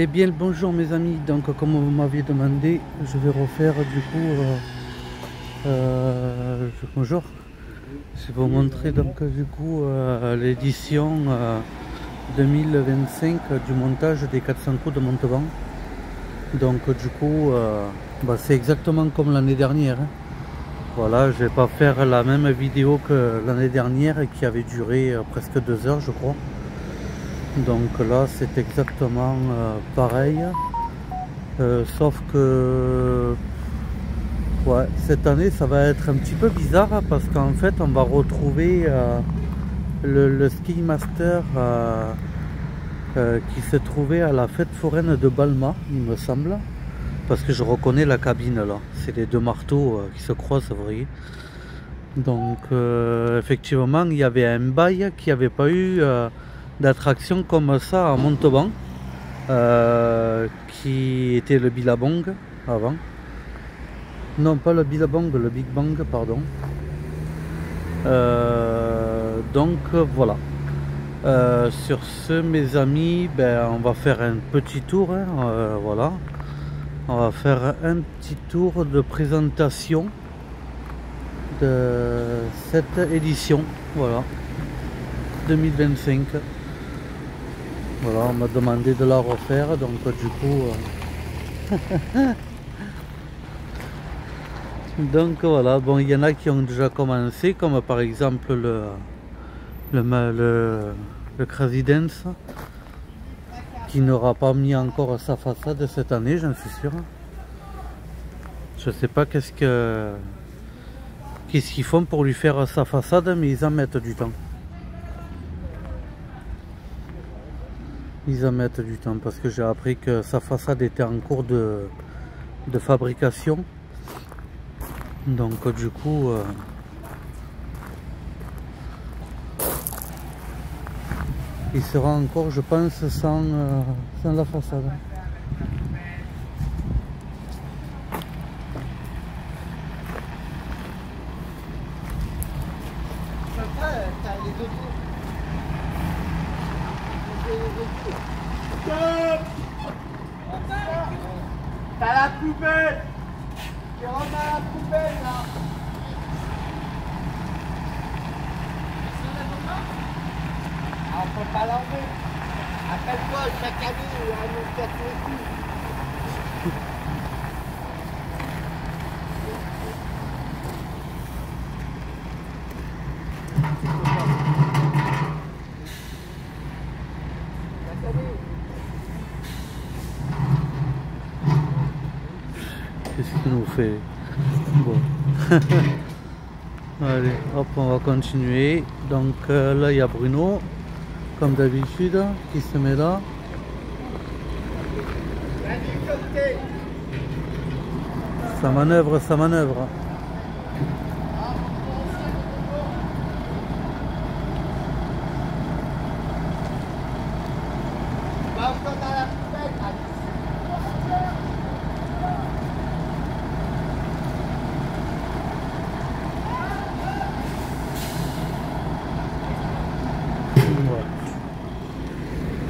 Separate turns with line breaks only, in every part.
Eh bien le bonjour mes amis, donc comme vous m'aviez demandé, je vais refaire du coup bonjour. Je vais vous montrer donc du coup l'édition 2025 du montage des 400 coups de Montauban. Donc du coup c'est exactement comme l'année dernière, hein. Voilà, je vais pas faire la même vidéo que l'année dernière qui avait duré presque 2 heures je crois. Donc là c'est exactement pareil, sauf que ouais, cette année ça va être un petit peu bizarre parce qu'en fait on va retrouver le Ski Master qui se trouvait à la fête foraine de Balma, il me semble, parce que je reconnais la cabine là, c'est les deux marteaux qui se croisent, vous voyez. Donc effectivement il y avait un bail qui n'avait pas eu d'attraction comme ça à Montauban, qui était le Billabong avant. Non, pas le Billabong, le Big Bang, pardon. Donc voilà. Sur ce, mes amis, on va faire un petit tour, hein, voilà. On va faire un petit tour de présentation de cette édition, voilà, 2025. Voilà, on m'a demandé de la refaire, donc du coup... Donc voilà, bon, il y en a qui ont déjà commencé, comme par exemple le Crazy Dance, qui n'aura pas mis encore sa façade cette année, j'en suis sûr. Je sais pas qu'est-ce qu'ils font pour lui faire sa façade, mais ils en mettent du temps. Ils en mettent du temps parce que j'ai appris que sa façade était en cours de fabrication. Donc du coup il sera encore, je pense, sans la façade.
T'as la poubelle! Tu rentres dans la poubelle là! Ah, on peut pas l'enlever! Appelle-toi chaque année à nous faire les coups!
Qu'est-ce qu'il nous fait? Bon. Allez, hop, on va continuer. Donc là, il y a Bruno, comme d'habitude, qui se met là. Ça manœuvre, ça manœuvre.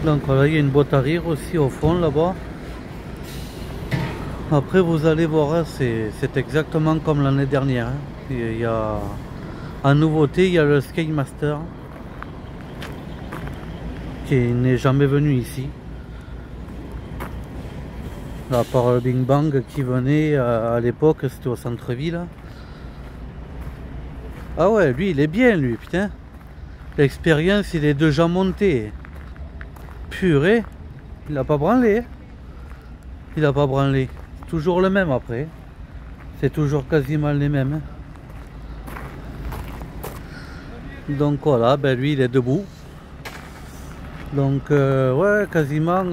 Donc voilà, il y a une boîte à rire aussi au fond là-bas. Après vous allez voir, hein, c'est exactement comme l'année dernière, hein. Il y a en nouveauté, il y a le Ski Master qui n'est jamais venu ici, à part le Big Bang qui venait à l'époque, c'était au centre-ville. Ah ouais, lui il est bien, lui, putain. L'expérience, il est déjà monté. Purée, il a pas branlé, hein. Il a pas branlé. Toujours le même après. C'est toujours quasiment les mêmes, hein. Donc voilà, lui il est debout. Donc ouais, quasiment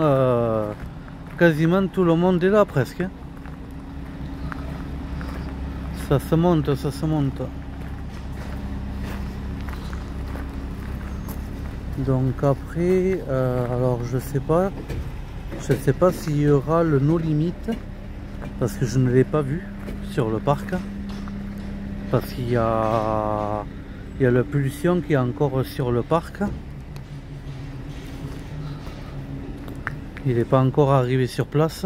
tout le monde est là presque, hein. Ça se monte, ça se monte. Donc après, alors je sais pas s'il y aura le No Limit, parce que je ne l'ai pas vu sur le parc, parce qu'il y a le Pulsion qui est encore sur le parc. il n'est pas encore arrivé sur place.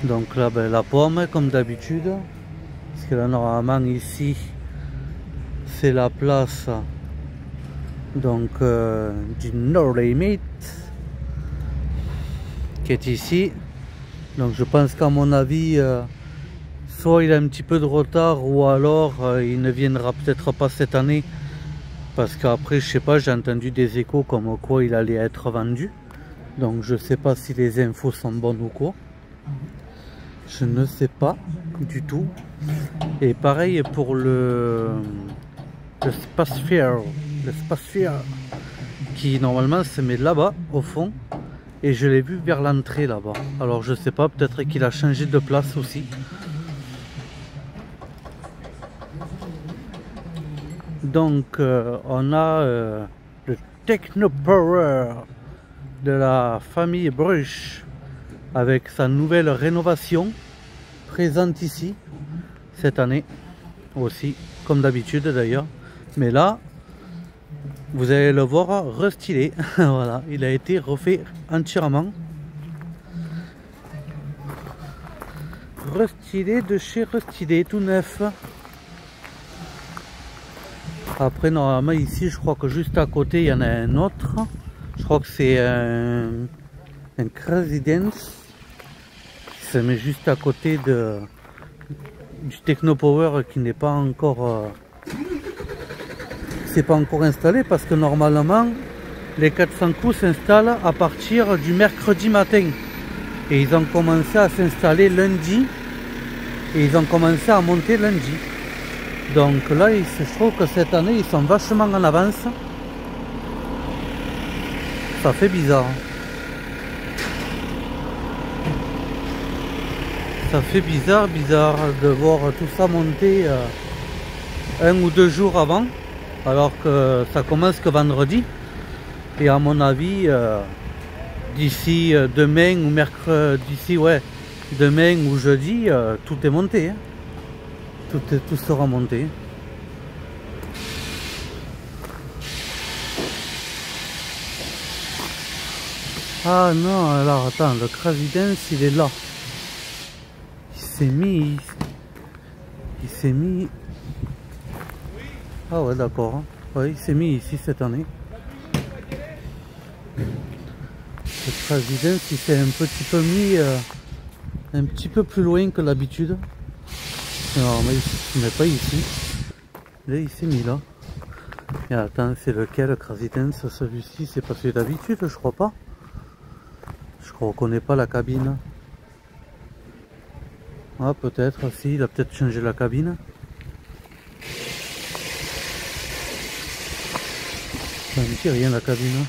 Donc là, ben, la pomme comme d'habitude, parce que là normalement ici c'est la place donc du No Limit qui est ici. Donc je pense qu'à mon avis soit il a un petit peu de retard ou alors il ne viendra peut-être pas cette année, parce qu'après je sais pas, j'ai entendu des échos comme quoi il allait être vendu. Donc je sais pas si les infos sont bonnes ou quoi. Je ne sais pas du tout. Et pareil pour le Spacesphere. Le Spacesphere qui normalement se met là-bas au fond. Et je l'ai vu vers l'entrée là-bas. Alors je sais pas, peut-être qu'il a changé de place aussi. Donc on a le Technopower de la famille Bruch avec sa nouvelle rénovation présente ici cette année aussi, comme d'habitude d'ailleurs. Mais là, vous allez le voir restylé. Voilà, il a été refait entièrement. Restylé de chez Restylé, tout neuf. Après, normalement, ici, je crois que juste à côté, il y en a un autre. Je crois que c'est un Crazy Dance qui se met juste à côté du Technopower qui n'est pas encore pas encore installé, parce que normalement les 400 coups s'installent à partir du mercredi matin et ils ont commencé à s'installer lundi et ils ont commencé à monter lundi. Donc là je trouve que cette année ils sont vachement en avance. Ça fait bizarre. Ça fait bizarre de voir tout ça monter 1 ou 2 jours avant, alors que ça commence que vendredi. Et à mon avis, d'ici demain ou mercredi, d'ici demain ou jeudi, tout est monté. Hein. Tout sera monté. Ah non, alors attends, le Crazy Dance il est là. Il s'est mis. Ah ouais, d'accord. Ouais, il s'est mis ici cette année. Le président il s'est un petit peu mis un petit peu plus loin que l'habitude. Non, mais il ne met pas ici. Là, il s'est mis là. Et attends, c'est lequel, le Crazy Dance? Celui-ci, c'est pas celui d'habitude, je crois pas. Je ne reconnais pas la cabine. Ah, peut-être, si, il a peut-être changé la cabine. Ça ne dit rien, la cabine.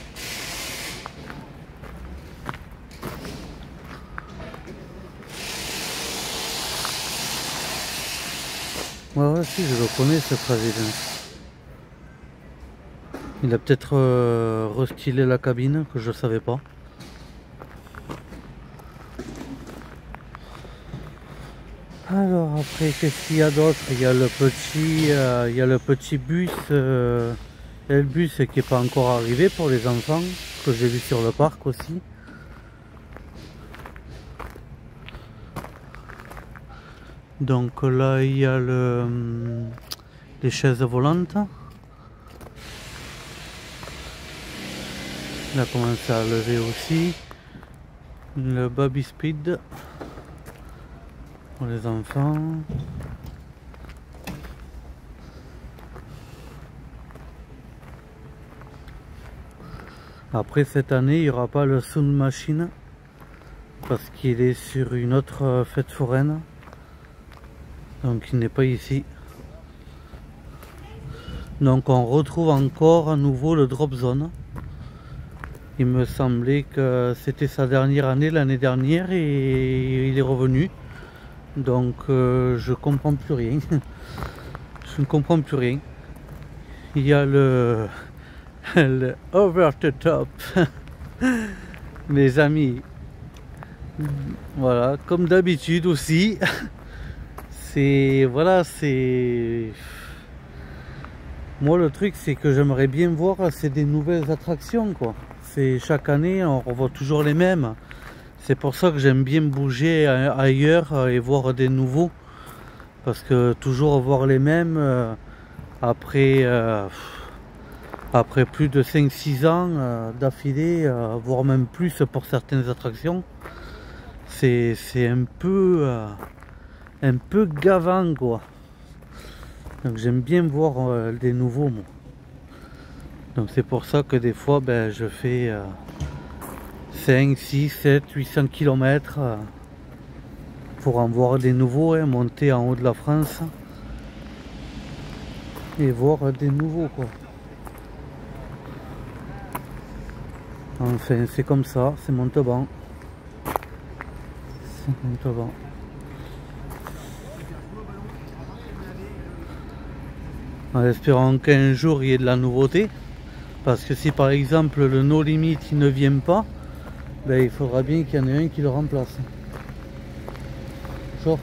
Ouais, si, je le connais, ce président. Il a peut-être restylé la cabine, que je ne savais pas. Alors après, qu'est-ce qu'il y a d'autre? Il y a le petit bus, le bus qui n'est pas encore arrivé pour les enfants, que j'ai vu sur le parc aussi. Donc là, il y a les chaises volantes. Il a commencé à lever aussi. Le baby speed pour les enfants. Après cette année, il n'y aura pas le Sound Machine parce qu'il est sur une autre fête foraine. Donc il n'est pas ici. Donc on retrouve encore à nouveau le Drop Zone. Il me semblait que c'était sa dernière année l'année dernière et il est revenu. Donc je comprends plus rien. Je ne comprends plus rien. Il y a le Over the Top. Mes amis. Voilà, comme d'habitude aussi. C'est voilà, c'est Moi le truc c'est que j'aimerais bien voir, c'est des nouvelles attractions quoi. C'est chaque année on revoit toujours les mêmes. C'est pour ça que j'aime bien bouger ailleurs et voir des nouveaux. Parce que toujours voir les mêmes après plus de 5-6 ans d'affilée, voire même plus pour certaines attractions, c'est un peu gavant quoi. Donc j'aime bien voir des nouveaux moi. Donc c'est pour ça que des fois ben, je fais 5, 6, 7, 800 km pour en voir des nouveaux, hein, monter en haut de la France et voir des nouveaux quoi. Enfin c'est comme ça, c'est Montauban. C'est Montauban. En espérant qu'un jour il y ait de la nouveauté. Parce que si par exemple le No Limit il ne vient pas, ben, il faudra bien qu'il y en ait un qui le remplace. Bonjour.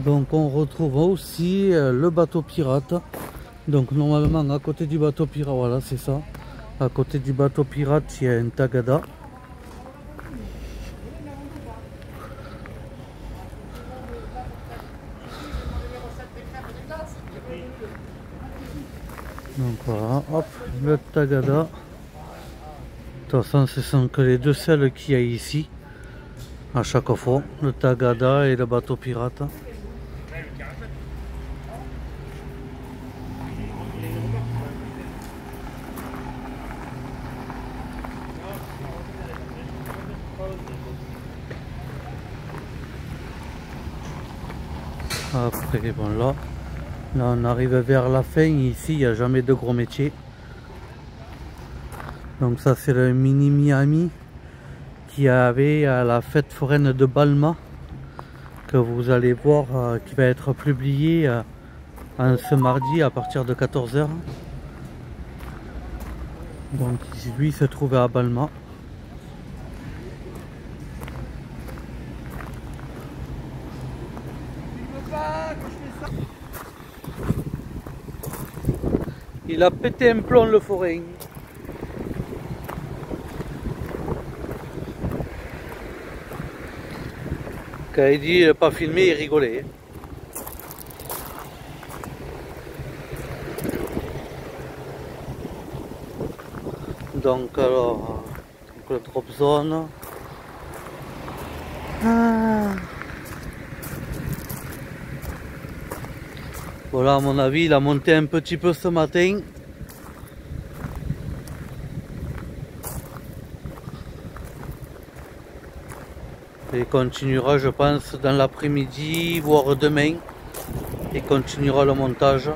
Donc on retrouve aussi le bateau pirate. Donc normalement à côté du bateau pirate, voilà c'est ça. À côté du bateau pirate il y a un tagada. Donc voilà, hop, le tagada. De toute façon ce sont que les deux seuls qu'il y a ici. À chaque fois, le tagada et le bateau pirate. Après bon là on arrive vers la fin. Ici il n'y a jamais de gros métiers. Donc ça c'est le mini Miami qui avait à la fête foraine de Balma, que vous allez voir qui va être publié ce mardi à partir de 14 h. Donc lui se trouvait à Balma. Il a pété un plomb le forain. Quand il dit pas filmé, il rigolait. Donc alors, le drop zone. Voilà, à mon avis, il a monté un petit peu ce matin. Et continuera, je pense, dans l'après-midi, voire demain. Il continuera le montage.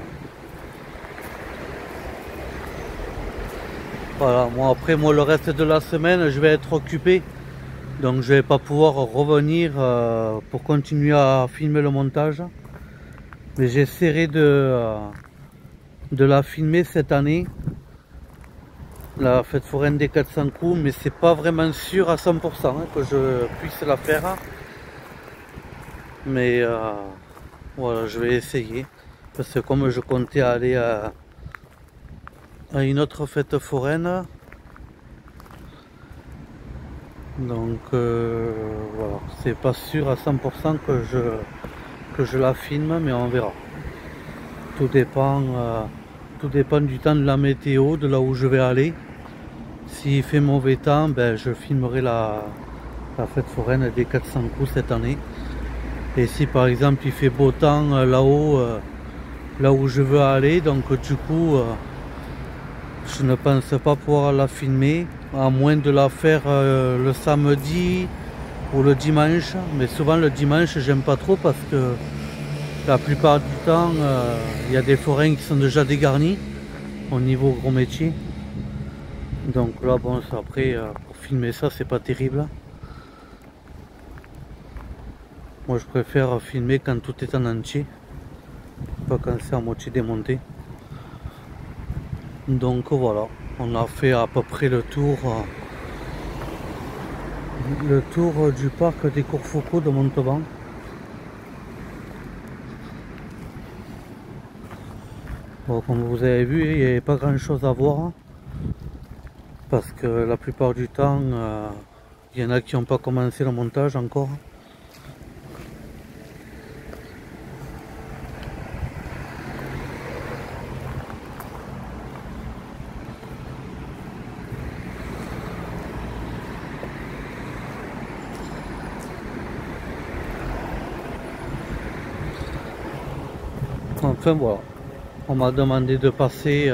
Voilà, moi après, le reste de la semaine, je vais être occupé. Donc je vais pas pouvoir revenir pour continuer à filmer le montage. Mais j'essaierai de la filmer cette année. La fête foraine des 400 coups, mais c'est pas vraiment sûr à 100% que je puisse la faire. Mais voilà, je vais essayer. Parce que comme je comptais aller à une autre fête foraine. Donc voilà, c'est pas sûr à 100% que je la filme, mais on verra. Tout dépend du temps de la météo, de là où je vais aller. S'il fait mauvais temps, ben, je filmerai la fête foraine des 400 coups cette année. Et si par exemple il fait beau temps là-haut, là où je veux aller, donc du coup je ne pense pas pouvoir la filmer, à moins de la faire le samedi ou le dimanche. Mais souvent le dimanche j'aime pas trop parce que la plupart du temps il y a des forains qui sont déjà dégarnis au niveau gros métier. Donc là bon, après pour filmer ça c'est pas terrible. Moi je préfère filmer quand tout est en entier, pas quand c'est à moitié démonté. Donc voilà. On a fait à peu près le tour du parc des Courfoucauld de Montauban. Bon, comme vous avez vu, il n'y avait pas grand chose à voir parce que la plupart du temps il y en a qui n'ont pas commencé le montage encore. Enfin voilà, on m'a demandé de passer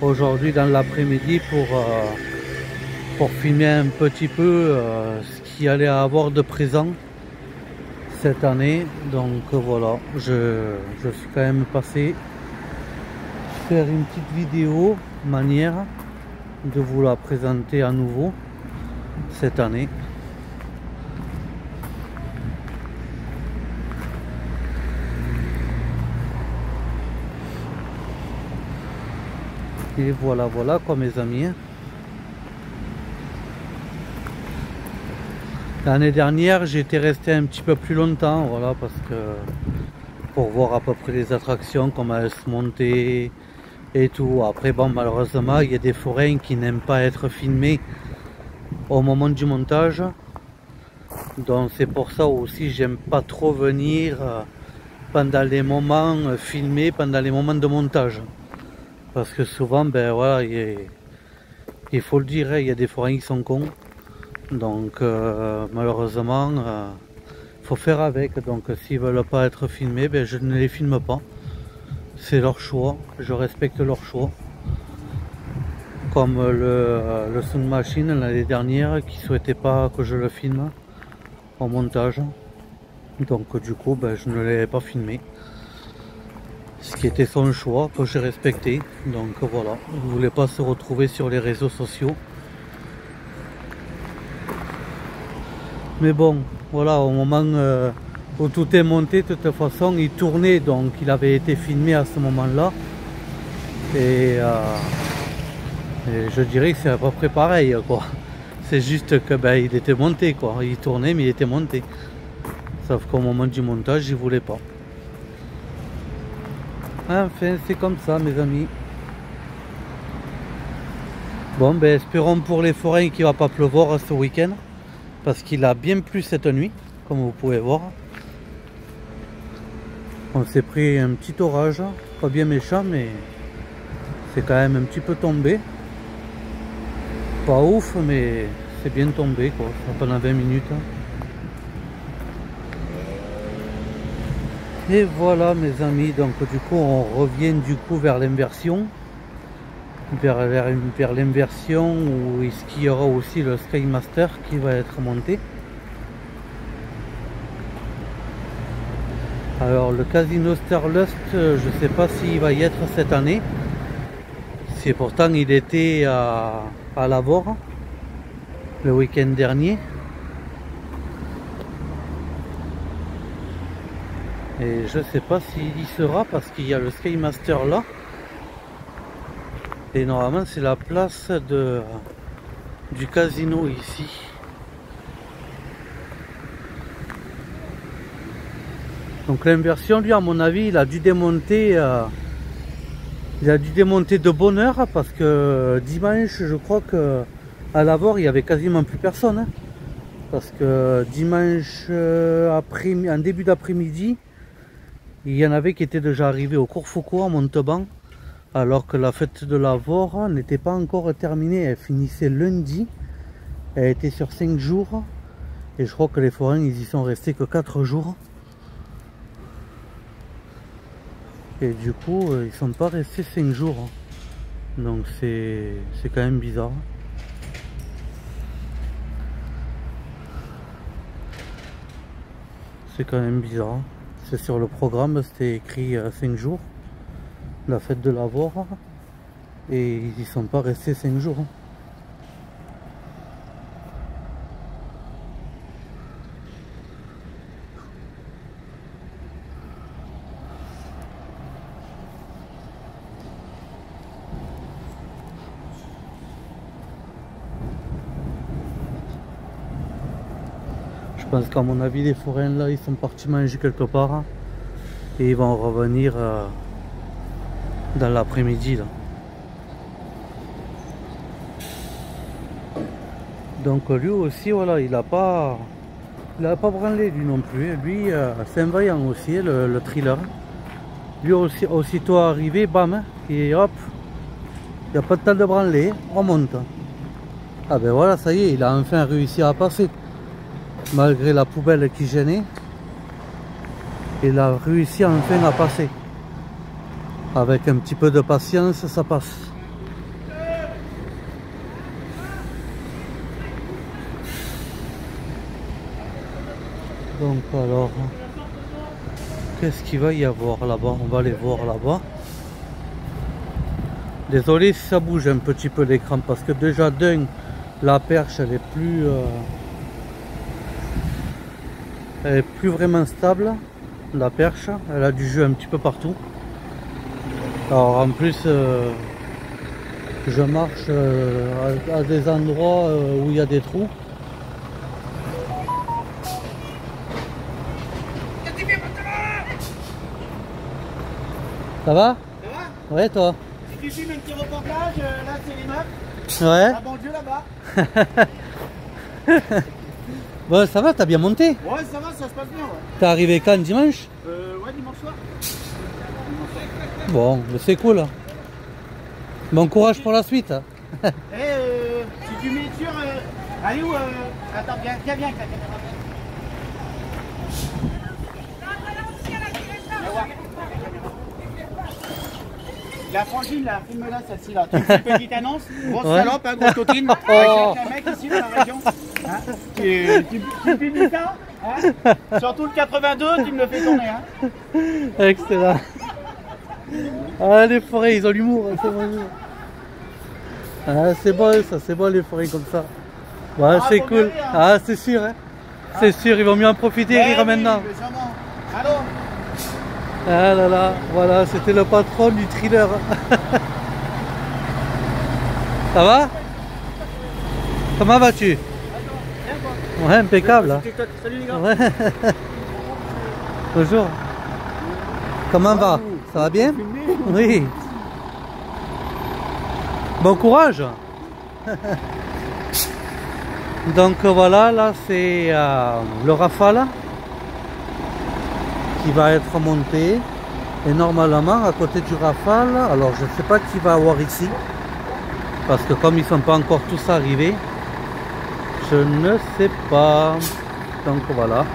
aujourd'hui dans l'après-midi pour filmer un petit peu ce qu'il allait avoir de présent cette année. Donc voilà, je suis quand même passé faire une petite vidéo manière de vous la présenter à nouveau cette année. Et voilà quoi mes amis. L'année dernière j'étais resté un petit peu plus longtemps, voilà, parce que pour voir à peu près les attractions, comment elles se montaient et tout. Après bon, malheureusement il y a des forains qui n'aiment pas être filmés au moment du montage, donc c'est pour ça aussi j'aime pas trop venir pendant les moments filmés, pendant les moments de montage. Parce que souvent, ben voilà, il faut le dire, il y a des forains qui sont cons. Donc malheureusement, faut faire avec. Donc s'ils veulent pas être filmés, ben je ne les filme pas. C'est leur choix, je respecte leur choix. Comme le Sound Machine l'année dernière qui souhaitait pas que je le filme au montage. Donc du coup, ben, je ne l'avais pas filmé. Ce qui était son choix, que j'ai respecté. Donc voilà, il ne voulait pas se retrouver sur les réseaux sociaux. Mais bon, voilà, au moment où tout est monté, de toute façon, il tournait, donc il avait été filmé à ce moment-là. Et je dirais que c'est à peu près pareil, quoi. C'est juste que ben, il était monté, quoi. Il tournait, mais il était monté. Sauf qu'au moment du montage, il voulait pas. Enfin, c'est comme ça, mes amis. Bon, ben espérons pour les forains qu'il va pas pleuvoir ce week-end, parce qu'il a bien plu cette nuit, comme vous pouvez voir. On s'est pris un petit orage, pas bien méchant, mais c'est quand même un petit peu tombé. Pas ouf, mais c'est bien tombé, quoi, pendant 20 minutes. Et voilà mes amis, donc du coup on revient du coup vers l'inversion, vers l'inversion où il y aura aussi le Skymaster qui va être monté. Alors le Casino Stardust, je sais pas s'il va y être cette année. C'est pourtant il était à Lavore le week-end dernier. Et je sais pas s'il y sera parce qu'il y a le Skymaster là. Et normalement c'est la place du casino ici. Donc l'inversion, lui, à mon avis, il a dû démonter de bonne heure parce que dimanche, je crois que à Lavore il y avait quasiment plus personne. Hein, parce que dimanche en début d'après-midi, il y en avait qui étaient déjà arrivés au Courfoucauld à Montauban, alors que la fête de Lavore n'était pas encore terminée. Elle finissait lundi, elle était sur 5 jours, et je crois que les forains ils y sont restés que 4 jours. Et du coup, ils sont pas restés 5 jours. Donc c'est quand même bizarre. C'est quand même bizarre. C'est sur le programme, c'était écrit 5 jours. La fête de Lavore. Et ils y sont pas restés 5 jours. pense qu'à mon avis les forains là ils sont partis manger quelque part et ils vont revenir dans l'après-midi là. Donc lui aussi voilà, il a pas branlé lui non plus. Lui c'est un vaillant aussi le thriller. Lui aussi, aussitôt arrivé, bam, et hop, il n'y a pas de temps de branler, on monte. Ah ben voilà, ça y est, il a enfin réussi à passer. Malgré la poubelle qui gênait, il a réussi enfin à passer. Avec un petit peu de patience, ça passe. Donc alors, qu'est-ce qu'il va y avoir là-bas? On va aller voir là-bas. Désolé si ça bouge un petit peu l'écran parce que déjà d'un, la perche elle est plus vraiment stable. La perche, elle a du jeu un petit peu partout. Alors en plus, je marche à des endroits où il y a des trous. Ça va? Ça va? Ouais, toi?
Si tu filmes un petit reportage, là c'est les meufs.
Ouais.
La banlieue là-bas.
Bon, ça va, t'as bien monté?
Ouais, ça va, ça se passe bien. Ouais.
T'es arrivé quand, dimanche?
Ouais, dimanche soir.
Bon, c'est cool. Bon courage pour la suite.
Si tu mets sur... allez où attends, viens avec la caméra. Viens voir. La frangine, la filme-là, celle-ci là. Tu fais une petite annonce, grosse salope, hein, grosse coquine. Avec un mec ici dans la région. Hein, tu finis ça hein. Surtout le 82, tu me le fais tourner. Hein.
Excellent. Ah, les forêts, ils ont l'humour. Ah, c'est bon ça, c'est bon les forêts comme ça. Ouais, ah, c'est cool. Aller, hein. Ah, c'est sûr. Hein. C'est sûr, ils vont mieux en profiter et rire maintenant.
Allô.
Ah là là, voilà, c'était le patron du thriller. Ça va? Comment vas-tu? Ouais, impeccable. Hein.
Salut les gars.
Ouais. Bonjour. Comment va? Ça va bien? Oui. Bon courage. Donc voilà, là c'est le Rafale qui va être monté. Et normalement à côté du Rafale, alors je ne sais pas qui va avoir ici. Parce que comme ils ne sont pas encore tous arrivés, je ne sais pas. Donc voilà.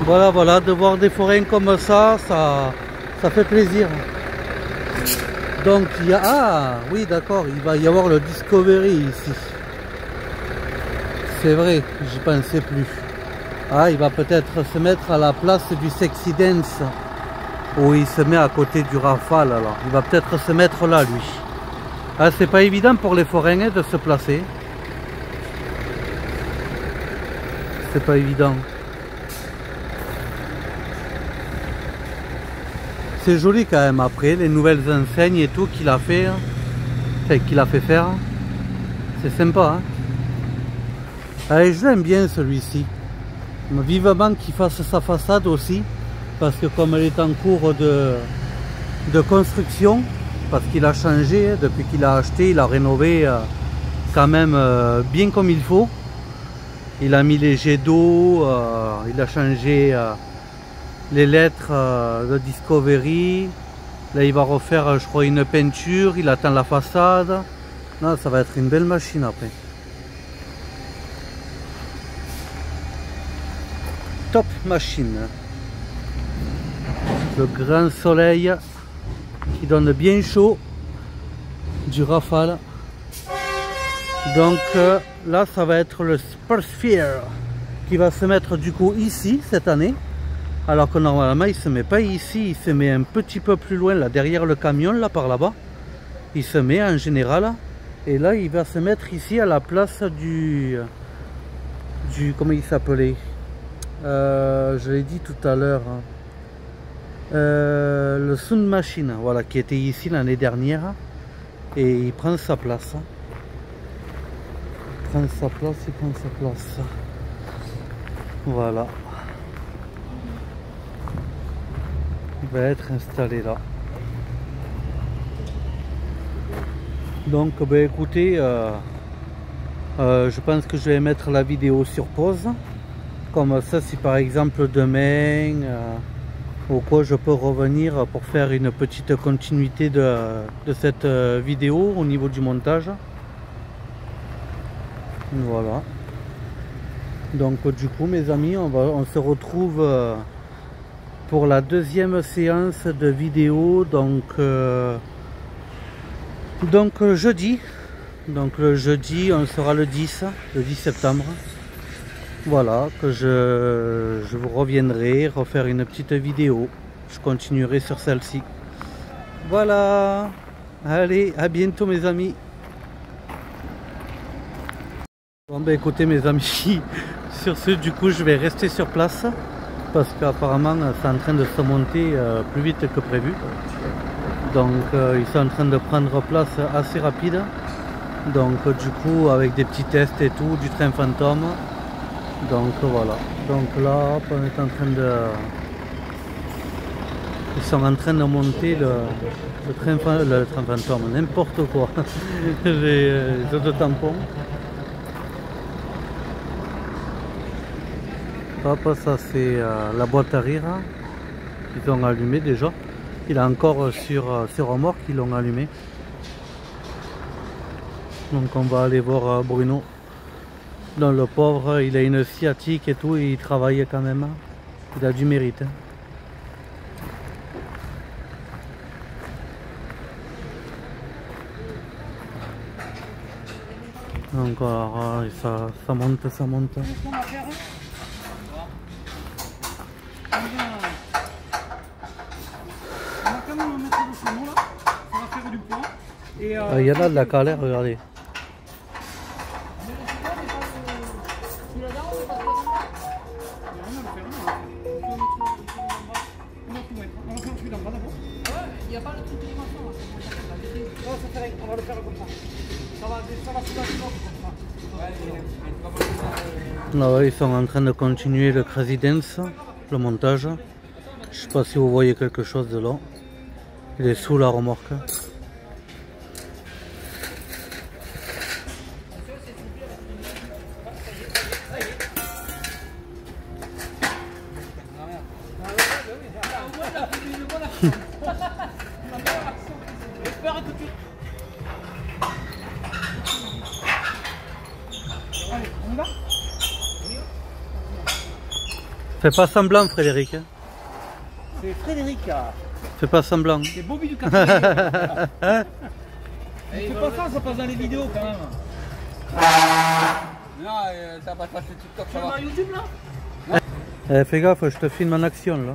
Voilà, de voir des forains comme ça, ça fait plaisir. Donc il y a... Ah oui d'accord, il va y avoir le Discovery ici. C'est vrai, j'y pensais plus. Ah, il va peut-être se mettre à la place du Sexy Dance. Où il se met à côté du Rafale alors. Il va peut-être se mettre là lui. Ah, c'est pas évident pour les forains de se placer. C'est pas évident. C'est joli quand même après, les nouvelles enseignes et tout qu'il a fait. Enfin, qu'il a fait faire. C'est sympa. Hein. Allez, je l'aime bien celui-ci. Vivement qu'il fasse sa façade aussi. Parce que comme elle est en cours de construction, parce qu'il a changé, depuis qu'il a acheté, il a rénové quand même bien comme il faut. Il a mis les jets d'eau, il a changé les lettres de Discovery. Là il va refaire je crois une peinture, il attend la façade. Non, ça va être une belle machine après. Top machine. Le grand soleil qui donne bien chaud du Rafale. Donc là ça va être le Sphere qui va se mettre du coup ici cette année. Alors que normalement il se met pas ici, il se met un petit peu plus loin là derrière le camion là par là-bas. Il se met en général et là il va se mettre ici à la place du comment il s'appelait, je l'ai dit tout à l'heure, le Sound Machine, voilà, qui était ici l'année dernière et il prend sa place. Il prend sa place. Voilà. Il va être installé là. Donc ben, écoutez, je pense que je vais mettre la vidéo sur pause. Comme ça, si par exemple demain ou quoi, je peux revenir pour faire une petite continuité de cette vidéo au niveau du montage. Voilà. Donc du coup mes amis, on se retrouve pour la deuxième séance de vidéo, donc jeudi. Donc le jeudi, on sera le 10 septembre. Voilà, que je vous reviendrai refaire une petite vidéo. Je continuerai sur celle-ci. Voilà. Allez, à bientôt mes amis. Bon ben écoutez mes amis, sur ce du coup je vais rester sur place parce qu'apparemment c'est en train de se monter plus vite que prévu. Donc ils sont en train de prendre place assez rapide. Donc du coup avec des petits tests et tout, du train fantôme. Donc voilà. Donc là on est en train de... Ils sont en train de monter le train fantôme, n'importe quoi. Les autotampons. Hop, ça c'est la boîte à rire qu'ils ont allumé déjà. Il est encore sur remorque qu'ils l'ont allumé. Donc on va aller voir Bruno. Donc le pauvre, il a une sciatique et tout, et il travaille quand même. Il a du mérite. Donc alors, ça monte, ça monte. Il y en a de la calère, regardez.
Il n'y a pas le truc de dimension là. Non, ça fait rien, on va le faire comme ça. Ça va se passer comme ça.
Là, ouais, ils sont en train de continuer le Crazy Dance, le montage. Je sais pas si vous voyez quelque chose de là. Il est sous la remorque.
Allez, on y va?
Fais pas semblant, Frédéric.
C'est Frédéric.
Fais pas semblant.
C'est Bobby du 80. C'est pas ça passe dans les vidéos quand même.
Non, ça passe pas sur TikTok, ça
Tu vas
va.
sur YouTube là?
Fais gaffe, je te filme en action là.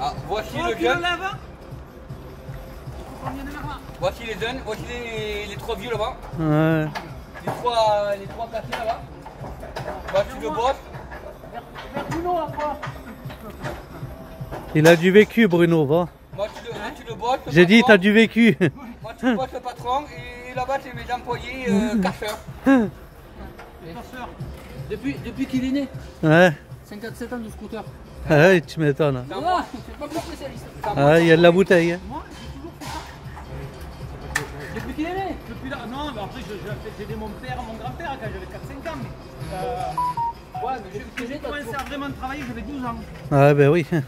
Ah, voici
Oh,
le
tu le
jeune.
lèves?
Voici les jeunes. Voici les trois vieux là-bas.
Ouais.
Les trois cassés là-bas. Voici le boss.
Vers Bruno encore.
Il a du vécu, Bruno, va.
Voici le boss. le
J'ai dit,
patron.
t'as du vécu.
Voici le boss, le patron. Et là-bas, c'est mes employés casseurs.
Depuis qu'il est né,
Ouais.
57 ans de scooter.
Ouais, tu m'étonnes.
Ça
Ah, c'est pas plus spécialiste.
Ah, il y a de la bouteille. Hein.
Moi, j'ai toujours fait ça.
Depuis qu'il est né.
Depuis là, non, mais après j'ai aidé mon père, mon grand-père quand j'avais 4-5 ans. Mais,
Ouais, mais j'ai
j'ai commencé à vraiment travailler, j'avais 12 ans.
Ah, ben oui.
J'ai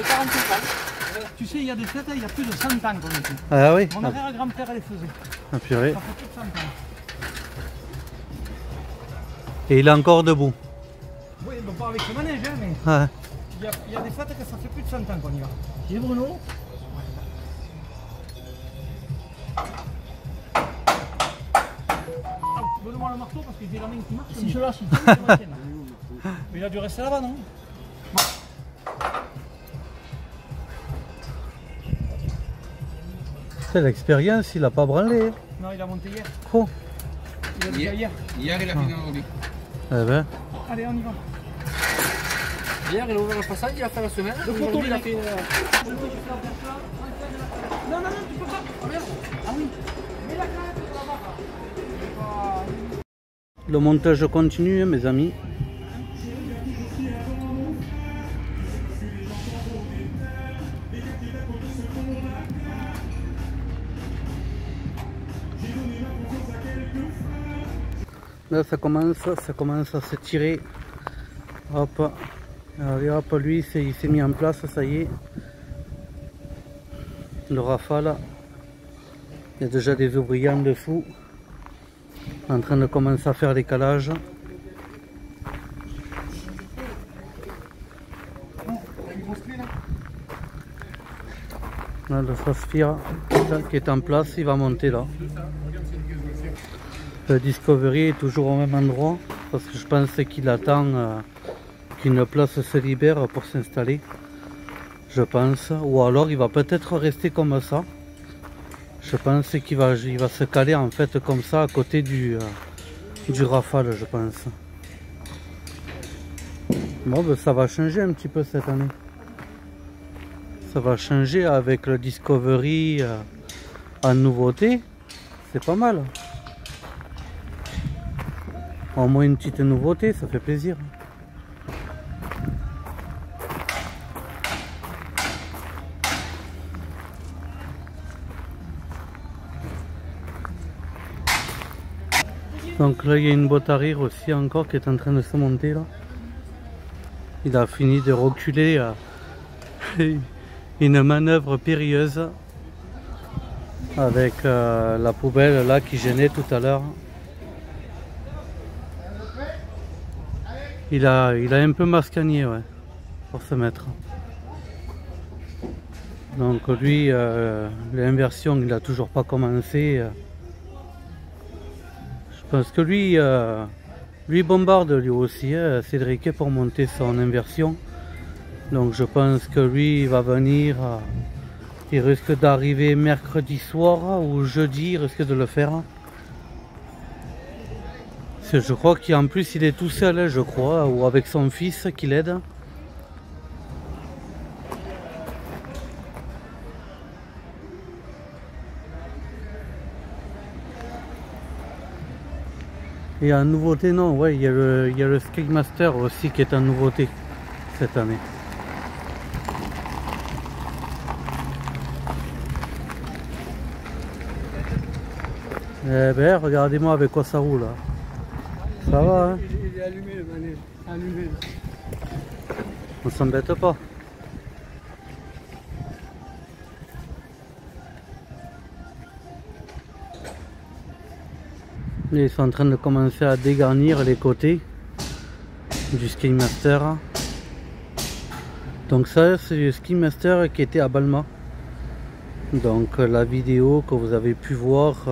45 ans.
Tu sais, il y a des fêtes, il y a plus de 100 ans qu'on est ici.
Ah oui.
Mon arrière-grand-père les faisait.
Ah, purée.
Ça fait plus de 100 ans.
Et il est encore debout.
Oui, bon, pas avec le manège, hein, mais
Ah.
il y a des fêtes que ça fait plus de 100 ans qu'on y va. J'ai Bruno. Ah, donne-moi le marteau parce que j'ai la main qui marche.
Si je lâche,
Mais il a dû rester là-bas, non?
C'est l'expérience, il a pas branlé.
Non, il a monté hier.
Oh.
Il a dit hier.
Hier, il a fini aujourd'hui.
Eh ben.
Allez, on y va.
Hier, il a ouvert le passage, il a fait la semaine.
Le photo,
Aujourd'hui,
il a
fait.
Non, non, non, tu peux pas.
Ah merde.
Ah oui. Mets la canette là-bas.
Le montage continue, hein, mes amis. Là ça commence à se tirer. Hop. Allez hop, lui il s'est mis en place, ça y est. Le Rafale. Il y a déjà des ouvriers en dessous. En train de commencer à faire des calages. Là, le Saphir qui est en place, il va monter là. Le Discovery est toujours au même endroit parce que je pense qu'il attend qu'une place se libère pour s'installer. Je pense. Ou alors il va peut-être rester comme ça. Je pense qu'il va se caler en fait comme ça à côté du Rafale, je pense. Bon, ben, ça va changer un petit peu cette année. Ça va changer avec le Discovery en nouveauté. C'est pas mal. Au moins une petite nouveauté, ça fait plaisir. Donc là il y a une boîte à rire aussi encore qui est en train de se monter là. Il a fini de reculer une manœuvre périlleuse avec la poubelle là qui gênait tout à l'heure. Il a un peu mascagné, ouais, pour se mettre. Donc lui, l'inversion, il a toujours pas commencé. Je pense que lui bombarde lui aussi, Cédric, pour monter son inversion. Donc je pense que lui, il va venir. Il risque d'arriver mercredi soir ou jeudi, il risque de le faire. Je crois qu'en plus il est tout seul, je crois, ou avec son fils qui l'aide. Et en nouveauté, non, ouais, il y a le Skygmaster aussi qui est en nouveauté cette année. Eh ben, regardez-moi avec quoi ça roule. Là. Ça va, hein? Il est allumé, le manette. Allumé. On s'embête pas. Ils sont en train de commencer à dégarnir les côtés du Skygmaster. Donc ça, c'est le Skygmaster qui était à Balma. Donc la vidéo que vous avez pu voir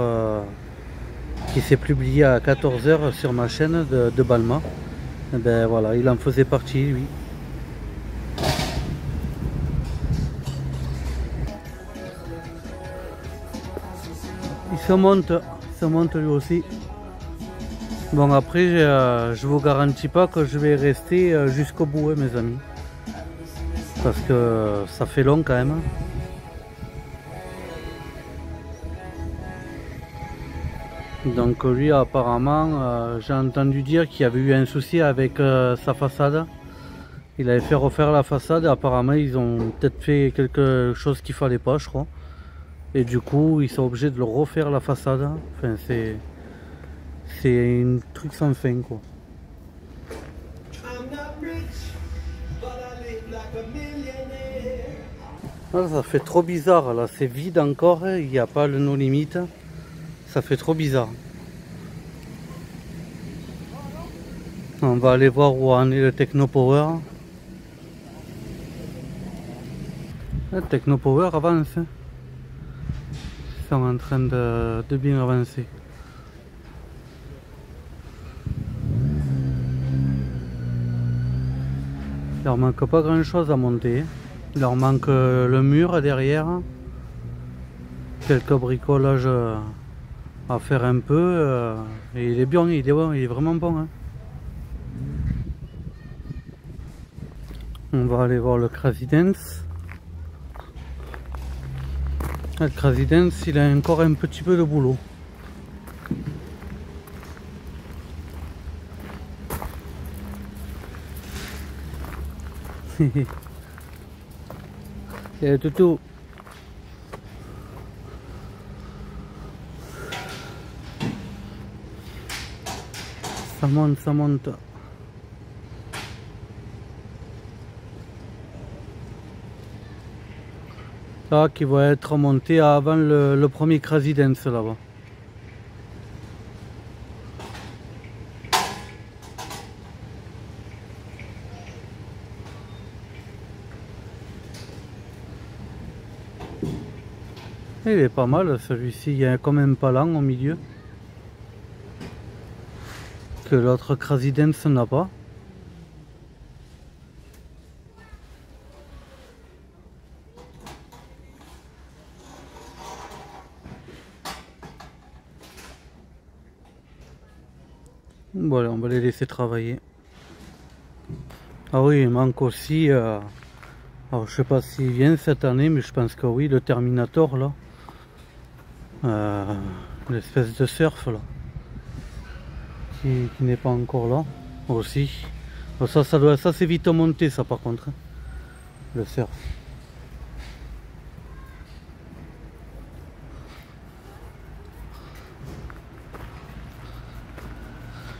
qui s'est publiée à 14 h sur ma chaîne de Balma, et ben voilà, il en faisait partie, lui. Il se monte lui aussi. Bon, après je vous garantis pas que je vais rester jusqu'au bout, hein, mes amis, parce que ça fait long quand même. Donc lui, apparemment, j'ai entendu dire qu'il y avait eu un souci avec sa façade. Il avait fait refaire la façade et apparemment ils ont peut-être fait quelque chose qu'il fallait pas, je crois. Et du coup ils sont obligés de le refaire la façade. Enfin c'est un truc sans fin, quoi. Là, ça fait trop bizarre, là c'est vide encore, il n'y a pas le no limite. Ça fait trop bizarre. On va aller voir où en est le Technopower. Le Technopower avance. Ils sont en train de bien avancer. Il leur manque pas grand chose à monter. Il leur manque le mur derrière. Quelques bricolages à faire un peu. Et il est bien, il est vraiment bon. Hein. On va aller voir le Crazy Dance. Le Crazy Dance, il a encore un petit peu de boulot. Et toutou. Ça monte, ça monte. Là, qui va être monté avant le premier Crazy Dance là-bas. Il est pas mal celui-ci, il y a quand même pas lent au milieu. Que l'autre Crazy Dance n'a pas. Bon allez, on va les laisser travailler. Ah oui, il manque aussi, alors je sais pas s'il vient cette année, mais je pense que oui, le Terminator là. L'espèce de surf là. Qui n'est pas encore là aussi. Bon, ça c'est vite monté ça par contre. Hein, le surf.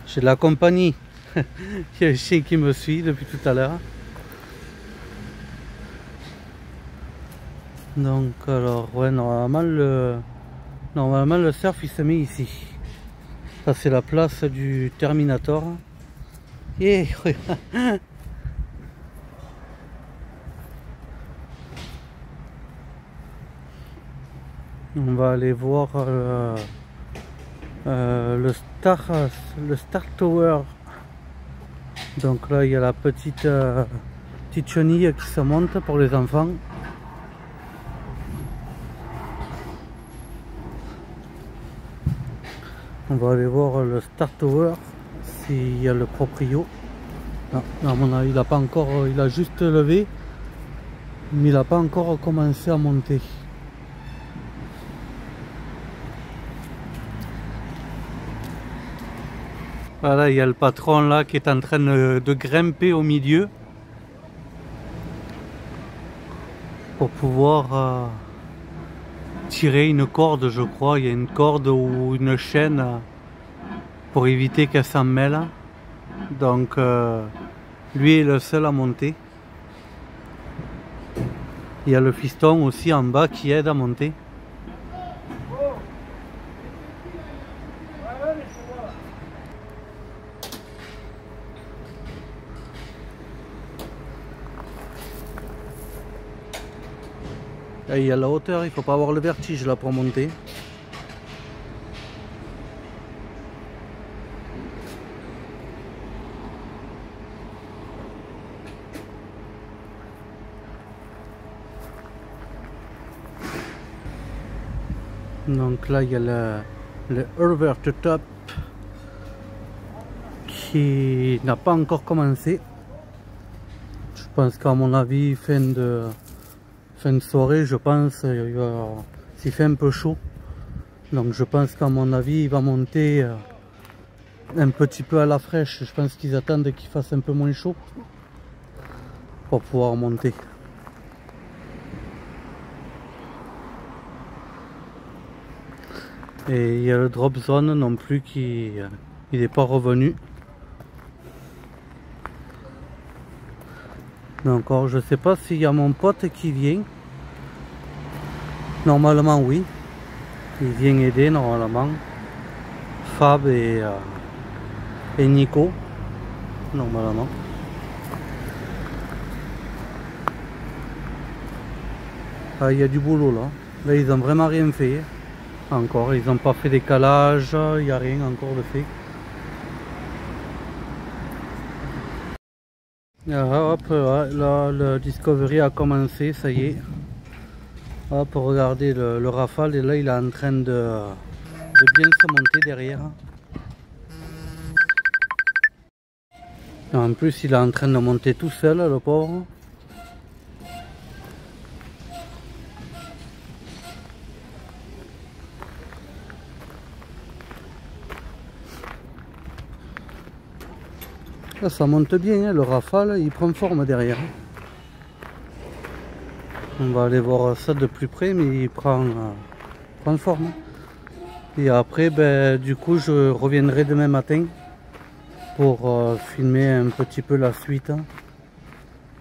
J'ai de la compagnie. Il y a un chien qui me suit depuis tout à l'heure. Donc alors ouais, normalement le surf il se met ici. Ça c'est la place du Terminator. Et on va aller voir le Star Tower. Donc là il y a la petite chenille qui se monte pour les enfants. On va aller voir le Star Tower s'il y a le proprio. Non, à mon avis il a pas encore, il a juste levé, mais il n'a pas encore commencé à monter. Voilà, il y a le patron là qui est en train de grimper au milieu pour pouvoir tirer une corde, je crois. Il y a une corde ou une chaîne pour éviter qu'elle s'en mêle. Donc lui est le seul à monter. Il y a le fiston aussi en bas qui aide à monter. Et il y a la hauteur, il faut pas avoir le vertige là pour monter. Donc là il y a le Over the Top qui n'a pas encore commencé. Je pense qu'à mon avis fin de soirée, je pense, s'il fait un peu chaud, donc je pense qu'à mon avis il va monter un petit peu à la fraîche. Je pense qu'ils attendent qu'il fasse un peu moins chaud pour pouvoir monter. Et il y a le drop zone non plus qui il n'est pas revenu. Donc alors, je sais pas s'il y a mon pote qui vient. Normalement oui. Il vient aider normalement. Fab et Nico. Normalement. Ah, il y a du boulot là. Là ils ont vraiment rien fait. Encore, ils n'ont pas fait d'écalage, il n'y a rien encore de fait. Ah, hop, là le Discovery a commencé, ça y est. Hop, regardez le Rafale, et là il est en train de bien se monter derrière. Et en plus il est en train de monter tout seul, le pauvre. Là, ça monte bien, hein, le Rafale il prend forme derrière. On va aller voir ça de plus près, mais il prend forme. Et après, ben, du coup, je reviendrai demain matin pour filmer un petit peu la suite. Hein.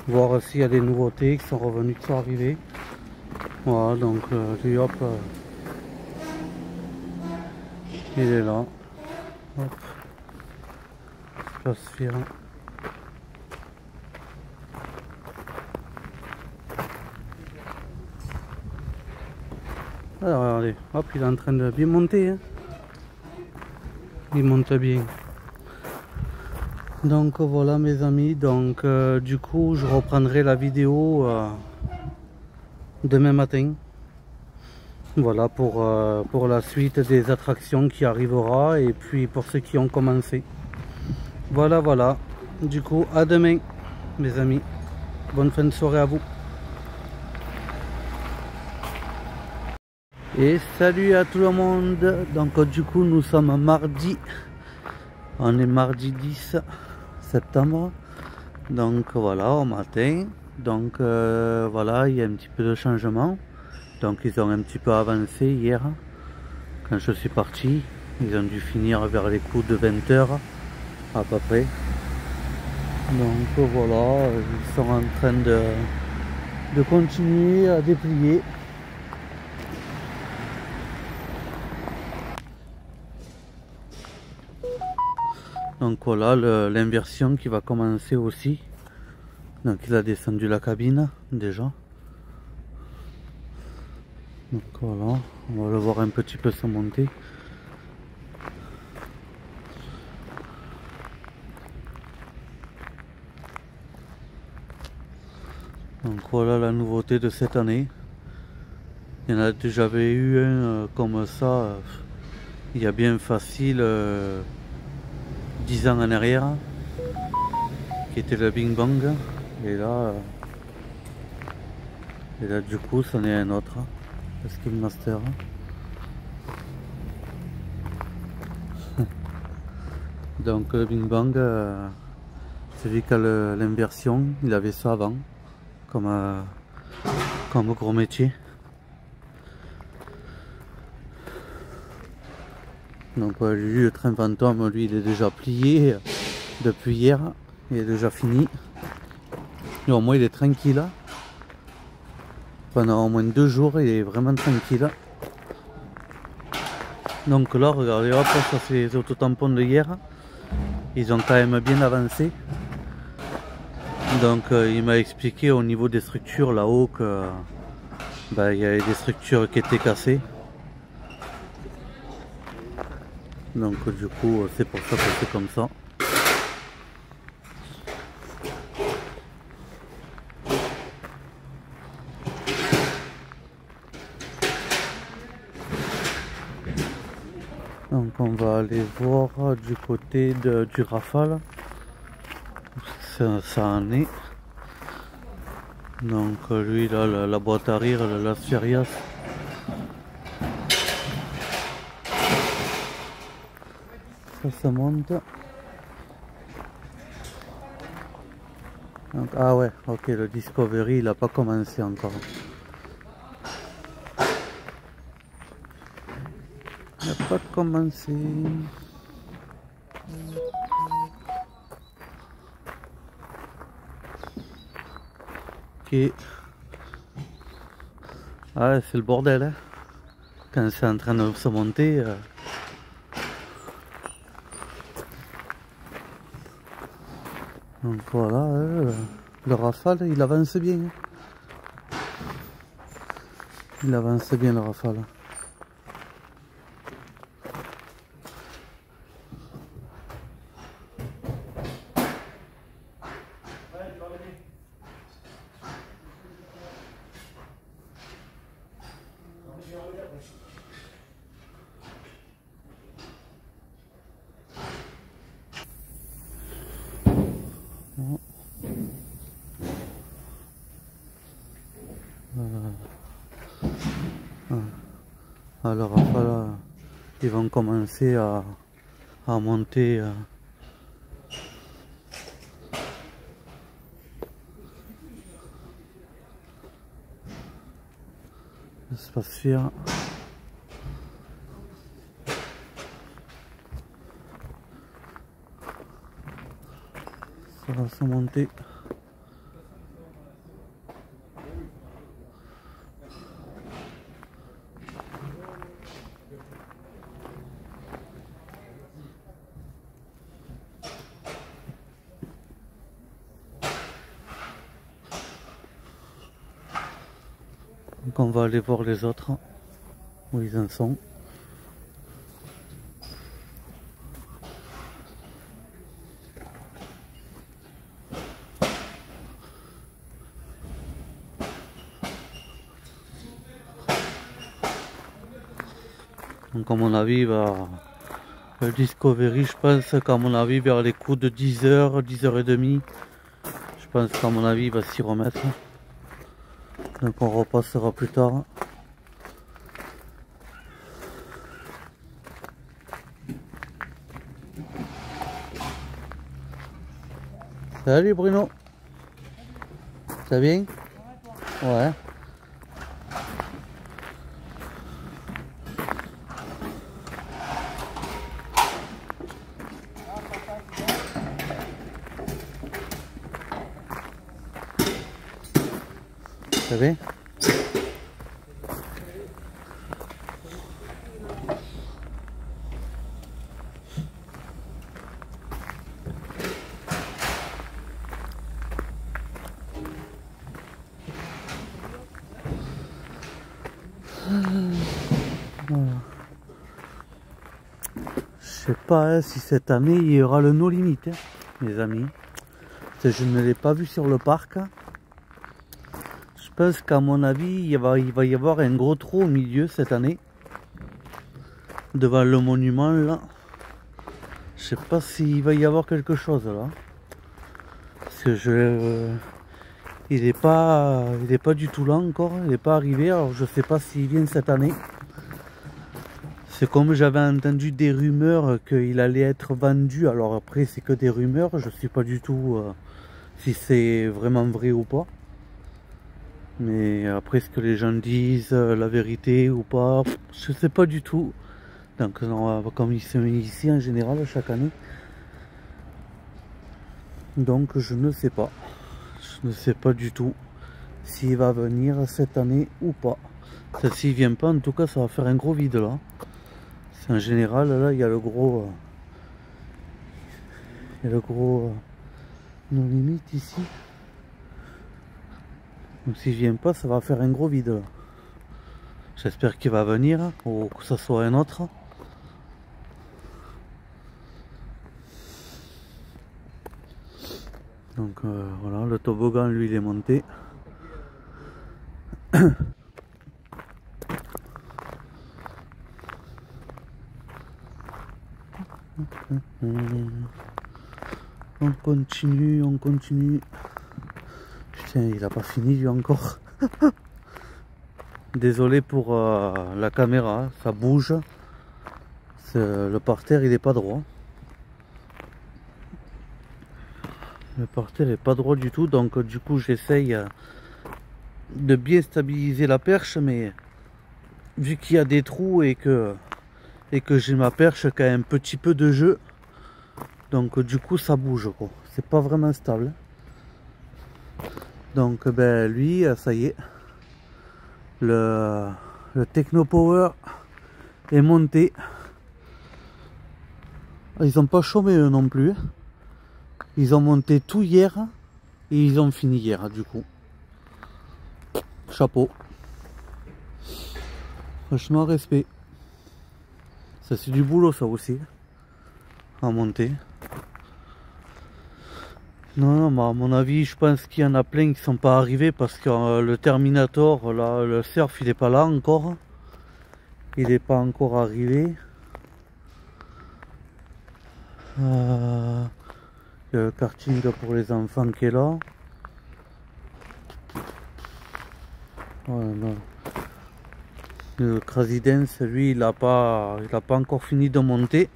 Voir s'il y a des nouveautés qui sont revenues, qui sont arrivées. Voilà, donc lui, hop, il est là. Hop. Classifère. Alors regardez, hop, il est en train de bien monter. Hein. Il monte bien. Donc voilà mes amis, donc du coup je reprendrai la vidéo demain matin. Voilà pour la suite des attractions qui arrivera et puis pour ceux qui ont commencé. Voilà. Du coup à demain mes amis. Bonne fin de soirée à vous. Et salut à tout le monde. Donc du coup nous sommes mardi. On est mardi 10 septembre. Donc voilà au matin. Donc voilà, il y a un petit peu de changement. Donc ils ont un petit peu avancé hier. Quand je suis parti, ils ont dû finir vers les coups de 20 h à peu près. Donc voilà, ils sont en train de continuer à déplier. Donc voilà l'inversion qui va commencer aussi. Donc il a descendu la cabine déjà. Donc voilà, on va le voir un petit peu se monter. Donc voilà la nouveauté de cette année. Il y en a déjà eu un comme ça, il y a bien facile 10 ans en arrière, qui était le Bing Bang. Et là du coup c'en est un autre, le Ski Master. Donc le Bing Bang, celui qui a l'inversion, il avait ça avant, comme gros métier. Donc lui, le train fantôme, lui il est déjà plié depuis hier, il est déjà fini. Et au moins il est tranquille. Pendant au moins 2 jours, il est vraiment tranquille. Donc là, regardez, hop, ça c'est les autotampons de hier. Ils ont quand même bien avancé. Donc il m'a expliqué au niveau des structures là-haut que il y avait des structures qui étaient cassées. Donc du coup c'est pour ça que c'est comme ça. Donc on va aller voir du côté du Rafale. Ça en est. Donc lui là, la boîte arrière, la Furious. Ça monte. Donc, ah ouais, ok, le Discovery il n'a pas commencé encore. Il n'a pas commencé. Ok. Ah c'est le bordel hein. Quand c'est en train de se monter. Donc voilà, le Rafale il avance bien. Il avance bien le Rafale. Alors après là, ils vont commencer à monter l'espace sphère. Ça va se monter. Donc on va aller voir les autres, où ils en sont. Donc à mon avis, le Discovery, je pense qu'à mon avis, vers les coups de 10h, 10h30, je pense qu'à mon avis, il va s'y remettre. Donc on repassera plus tard. Salut Bruno. Ça va bien? Ouais. Ça va? Je sais pas si cette année il y aura le No Limit, mes amis. Je ne l'ai pas vu sur le parc. Je pense qu'à mon avis, il va y avoir un gros trou au milieu cette année. Devant le monument là. Je sais pas s'il va y avoir quelque chose là. Parce que il est pas du tout là encore. Il n'est pas arrivé. Alors je sais pas s'il vient cette année. C'est comme j'avais entendu des rumeurs qu'il allait être vendu. Alors après c'est que des rumeurs. Je sais pas du tout si c'est vraiment vrai ou pas. Mais après ce que les gens disent, la vérité ou pas, je sais pas du tout. Donc comme il se met ici en général chaque année. Donc je ne sais pas. Je ne sais pas du tout s'il va venir cette année ou pas. S'il vient pas, en tout cas ça va faire un gros vide là. En général là il y a le gros No Limit ici. Donc s'il vient pas, ça va faire un gros vide là. J'espère qu'il va venir ou que ça soit un autre. Donc voilà, le toboggan lui il est monté. On continue, on continue. Putain, il a pas fini lui encore. Désolé pour la caméra, ça bouge. Le parterre il est pas droit. Le parterre est pas droit du tout, donc du coup j'essaye de bien stabiliser la perche, mais vu qu'il y a des trous et que j'ai ma perche qui a un petit peu de jeu, donc du coup ça bouge quoi. C'est pas vraiment stable. Donc ben lui, ça y est, le Techno Power est monté. Ils ont pas chômé eux non plus. Ils ont monté tout hier et ils ont fini hier du coup. Chapeau. Franchement respect. Ça c'est du boulot ça aussi. À monter. Non, mais à mon avis, je pense qu'il y en a plein qui sont pas arrivés parce que le Terminator, là, le surf, il est pas là encore. Il n'est pas encore arrivé. Le karting pour les enfants qui est là. Non. Le Crazy Dance, lui, il n'a pas encore fini de monter.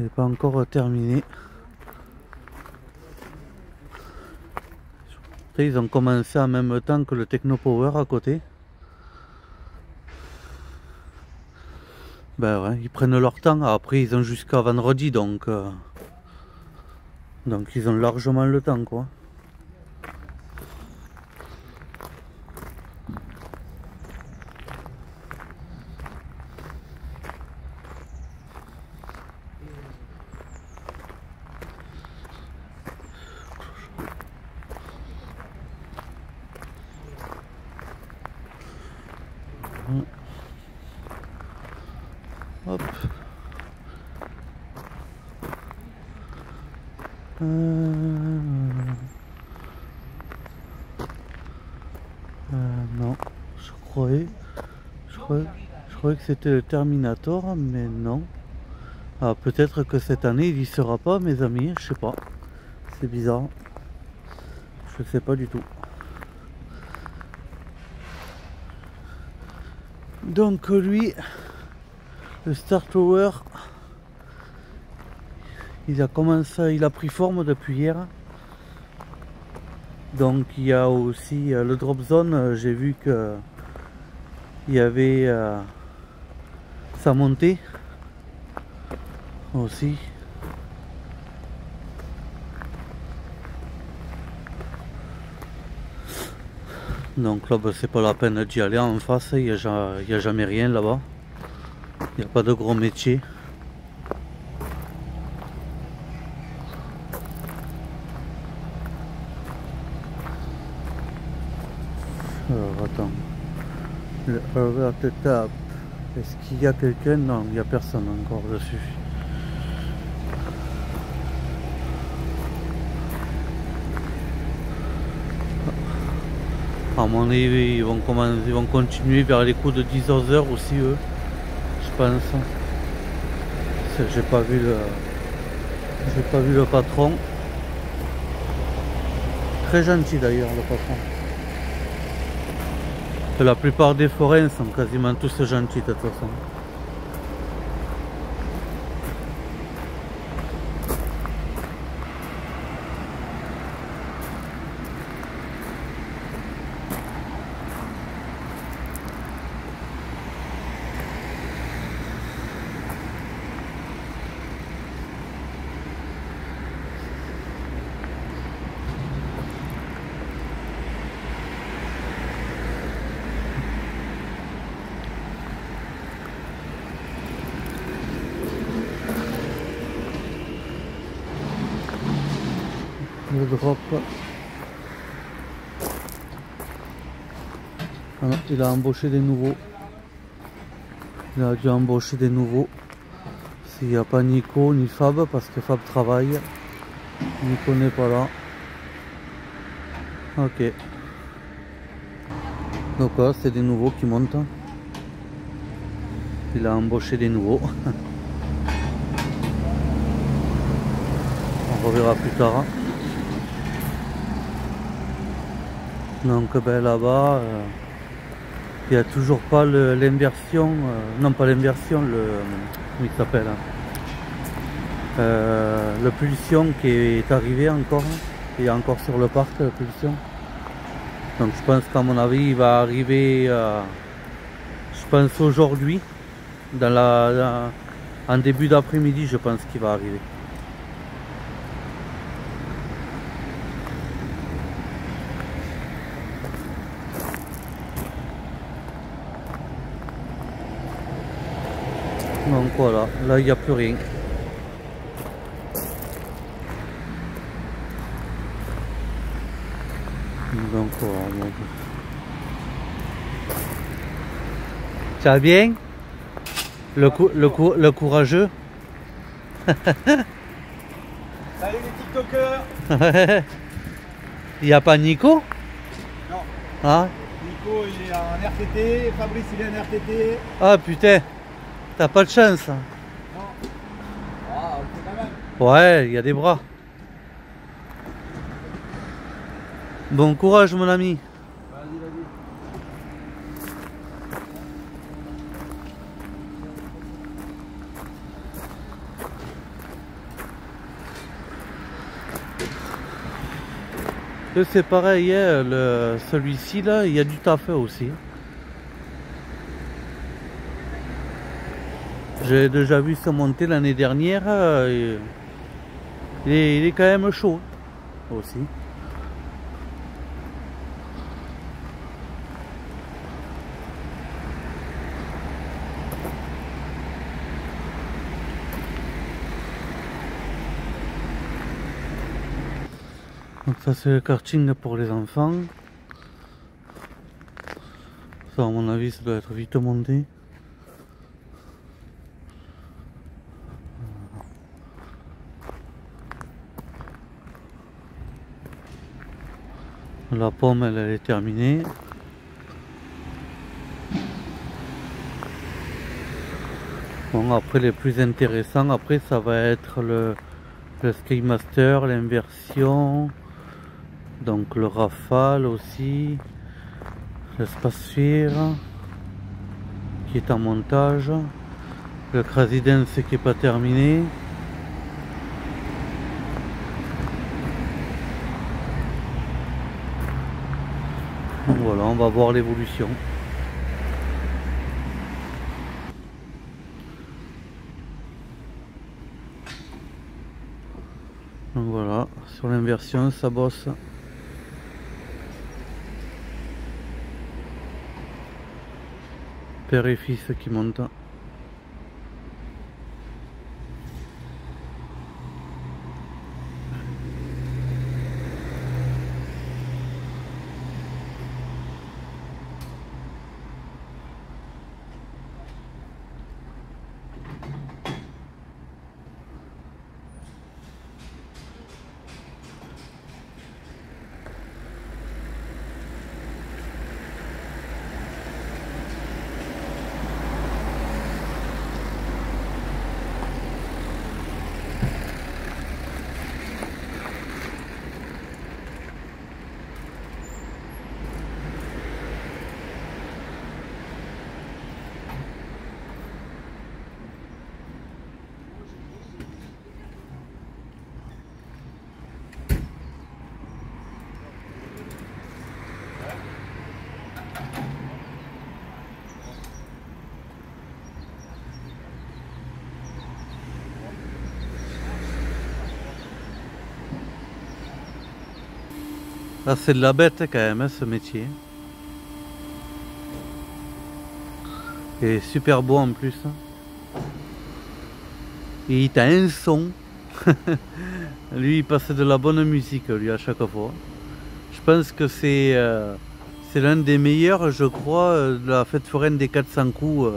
Il n'est pas encore terminé. Ils ont commencé en même temps que le Technopower à côté. Ben ouais, ils prennent leur temps. Après, ils ont jusqu'à vendredi, donc ils ont largement le temps, quoi. Hop. Non, je croyais que c'était le Terminator, mais non. Ah, peut-être que cette année il y sera pas, mes amis, je sais pas. C'est bizarre. Je sais pas du tout. Donc lui, le Star Tower, il a pris forme depuis hier. Donc il y a aussi le drop zone, j'ai vu que il y avait sa montée aussi. Donc là bah, c'est pas la peine d'y aller en face, il n'y a jamais rien là-bas. Il n'y a pas de gros métier. Alors attends. Le Alert Tab. Est-ce qu'il y a quelqu'un? Non, il n'y a personne encore dessus. À mon avis, ils vont continuer vers les coups de 10h aussi, eux. Je pense. J'ai pas vu le patron. Très gentil d'ailleurs, le patron. La plupart des forains sont quasiment tous gentils de toute façon. Le drop. Alors, il a embauché des nouveaux. Il a dû embaucher des nouveaux. S'il n'y a pas Nico ni Fab, parce que Fab travaille. Nico n'est pas là. Ok. Donc là, c'est des nouveaux qui montent. Il a embauché des nouveaux. On reverra plus tard. Donc ben, là-bas, il n'y a toujours pas l'inversion, non pas l'inversion, comment il s'appelle, le pulsion qui est arrivé encore, il est encore sur le parc, le pulsion. Donc je pense qu'à mon avis il va arriver, je pense aujourd'hui, en début d'après-midi je pense qu'il va arriver. Donc voilà, là il n'y a plus rien. Donc voilà. Ça va bien? Le courageux.
Salut les TikTokers.
Il n'y a pas Nico?
Non.
Ah?
Nico il est en RTT, Fabrice il est en RTT.
Ah putain, t'as pas de chance.
Non. Ah, on fait quand même.
Ouais, il y a des bras. Bon courage mon ami.
Vas-y, vas-y.
C'est pareil, hein, celui-ci là, il y a du taf aussi. J'ai déjà vu ça monter l'année dernière. Il est quand même chaud aussi. Donc ça c'est le karting pour les enfants. Ça à mon avis ça doit être vite monté. La pomme elle est terminée. Bon après les plus intéressants après ça va être le Skymaster, l'inversion. Donc le Rafale aussi, le Spasphere qui est en montage, le Crazy Dance qui n'est pas terminé. Donc voilà, on va voir l'évolution. Donc voilà, sur l'inversion ça bosse. Père et fils qui montent. Ah, c'est de la bête quand même, hein, ce métier. Et super beau en plus. Et il a un son. Lui, il passe de la bonne musique, lui, à chaque fois. Je pense que c'est l'un des meilleurs, je crois, de la fête foraine des 400 coups.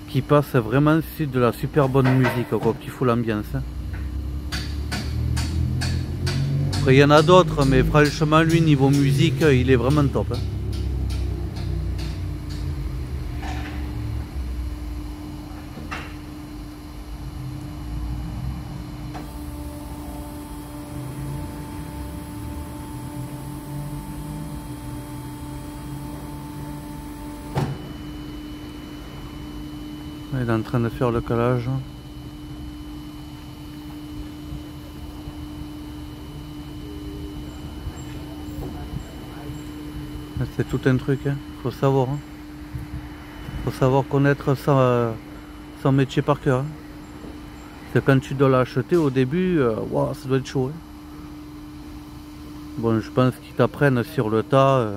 Qui passe vraiment de la super bonne musique, quoi, qui fout l'ambiance. Hein. Après, il y en a d'autres, mais franchement, lui, niveau musique, il est vraiment top. Hein. Il est en train de faire le calage. C'est tout un truc, hein. Faut savoir. Hein. Faut savoir connaître son métier par cœur. Hein. C'est quand tu dois l'acheter au début, wow, ça doit être chaud. Hein. Bon, je pense qu'ils t'apprennent sur le tas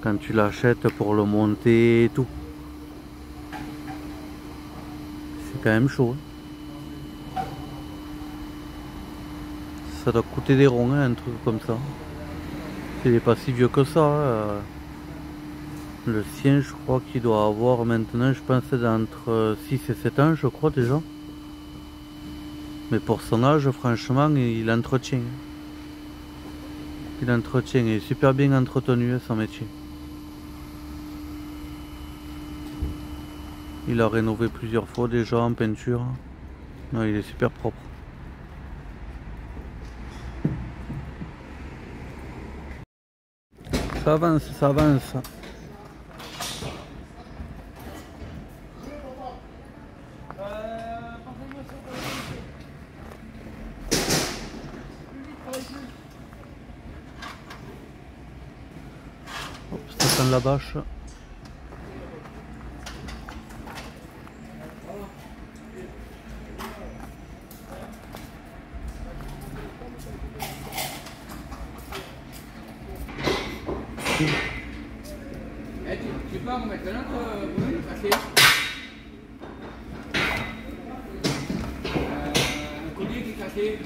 quand tu l'achètes pour le monter et tout. C'est quand même chaud. Hein. Ça doit coûter des ronds, hein, un truc comme ça. Il n'est pas si vieux que ça. Hein. Le sien, je crois qu'il doit avoir maintenant, je pense, entre 6 et 7 ans, je crois déjà. Mais pour son âge, franchement, il entretient. Il entretient, il est super bien entretenu, son métier. Il a rénové plusieurs fois déjà en peinture. Non, il est super propre. Ça avance, ça avance. descend la bâche.
Tu peux en mettre un autre volume cassé. Un collier qui est cassé.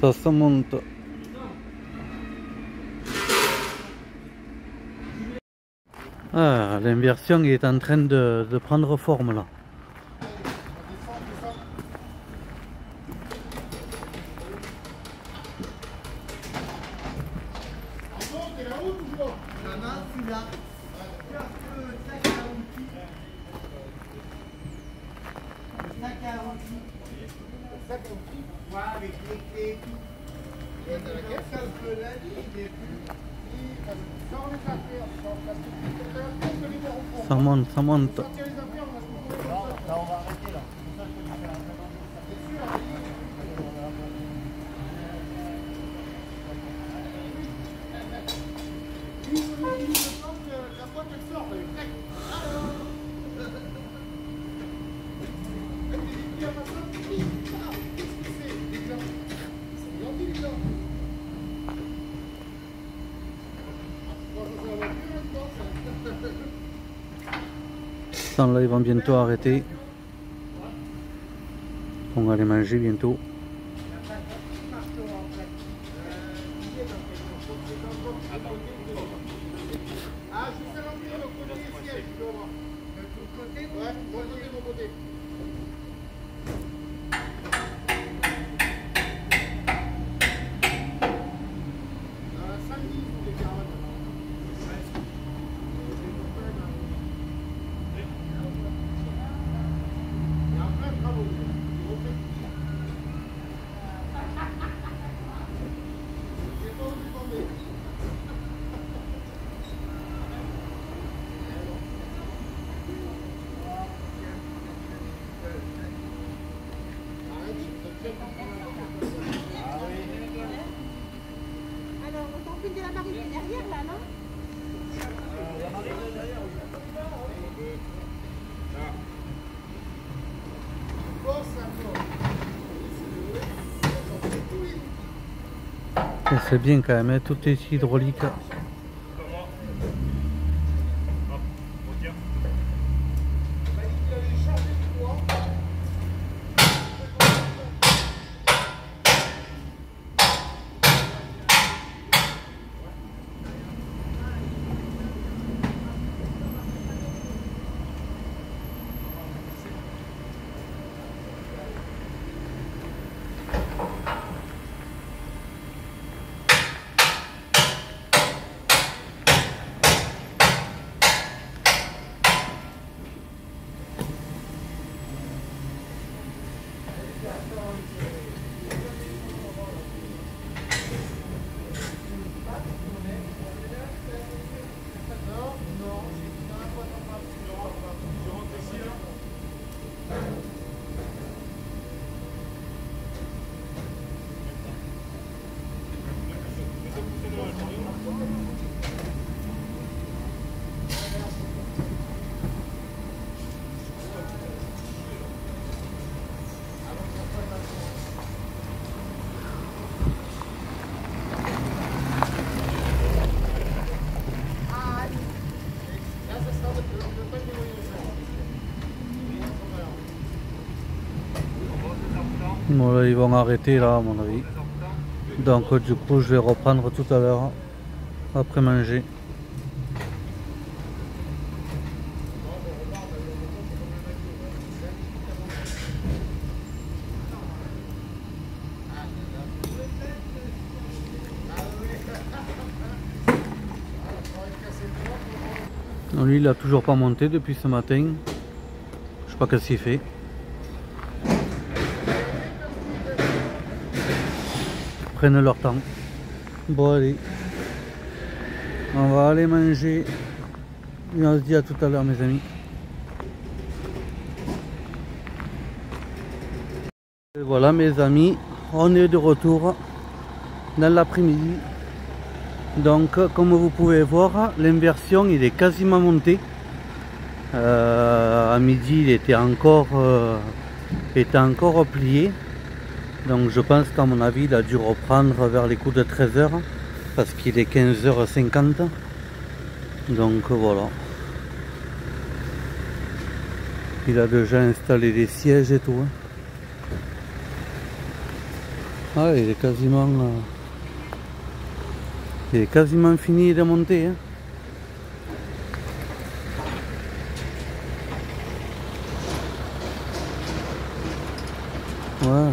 Ça se monte. Ah, l'inversion est en train de prendre forme là. Ça monte, ça monte. Là, ils vont bientôt arrêter. On va aller manger bientôt.
Alors, on t'enfile de la marine derrière là, non?
C'est bien quand même, hein, tout est hydraulique. Bon, là, ils vont arrêter là à mon avis. Donc du coup je vais reprendre tout à l'heure après manger. Donc lui il a toujours pas monté depuis ce matin. Je sais pas qu'est-ce qu'il fait. Ils prennent leur temps. Bon allez. On va aller manger. Et on se dit à tout à l'heure mes amis. Et voilà mes amis, on est de retour dans l'après-midi. Donc comme vous pouvez voir, l'inversion il est quasiment monté. À midi il était encore plié. Donc je pense qu'à mon avis il a dû reprendre vers les coups de 13h parce qu'il est 15h50. Donc voilà. Il a déjà installé les sièges et tout. Ah, il est quasiment fini de monter. Hein. Ouais.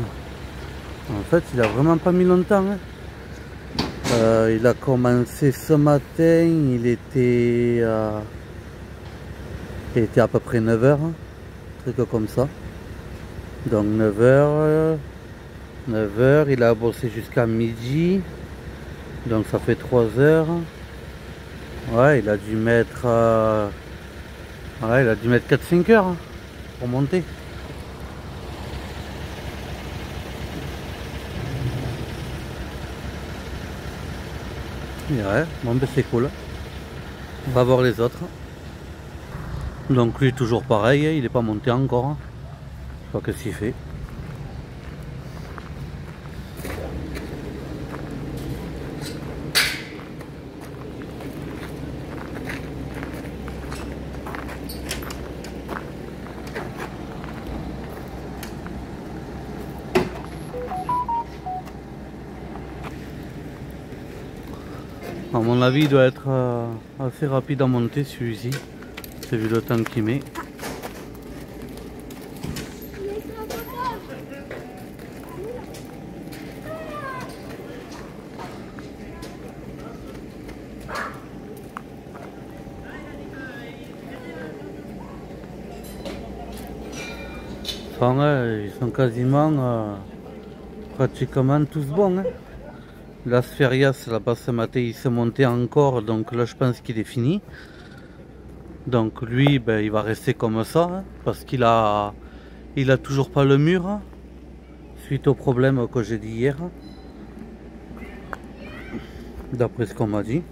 En fait, il a vraiment pas mis longtemps. Hein. Il a commencé ce matin, il était à peu près 9h, un truc comme ça. Donc 9h, il a bossé jusqu'à midi, donc ça fait 3 heures. Ouais, il a dû mettre 4-5 heures pour monter. Ouais, bon ben c'est cool. On va voir les autres. Donc lui toujours pareil, il n'est pas monté encore. Je sais pas ce qu'il fait. À mon avis, il doit être assez rapide à monter celui-ci. C'est vu le temps qu'il met. Enfin, ils sont quasiment pratiquement tous bons. Hein. La Spherias là-bas ce matin il s'est monté encore, donc là je pense qu'il est fini. Donc lui ben, il va rester comme ça hein, parce qu'il a toujours pas le mur hein, suite au problème que j'ai dit hier, d'après ce qu'on m'a dit.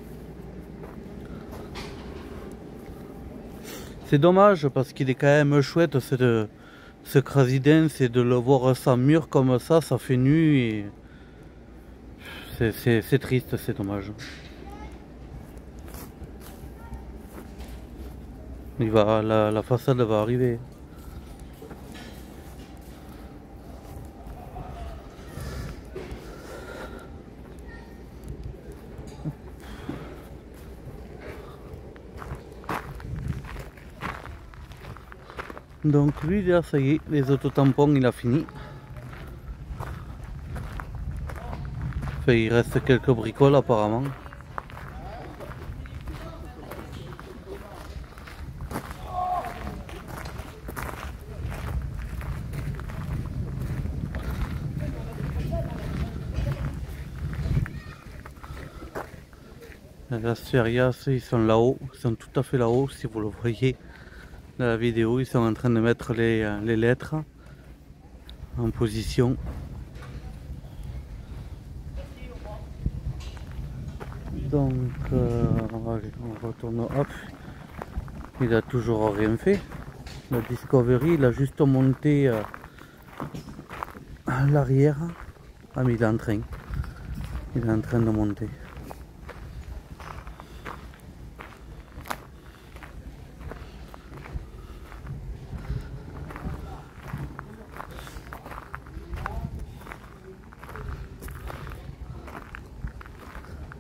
C'est dommage parce qu'il est quand même chouette ce Crazy Dance, et de le voir sans mur comme ça fait nuit et c'est triste, c'est dommage. La façade va arriver. Donc lui là ça y est, les autotampons il a fini. Enfin, il reste quelques bricoles apparemment. La Spherias, ils sont là-haut, ils sont tout à fait là-haut, si vous le voyez dans la vidéo, ils sont en train de mettre les lettres en position. Donc on retourne, hop, il a toujours rien fait. Le Discovery, il a juste monté à l'arrière. Ah mais il est en train de monter.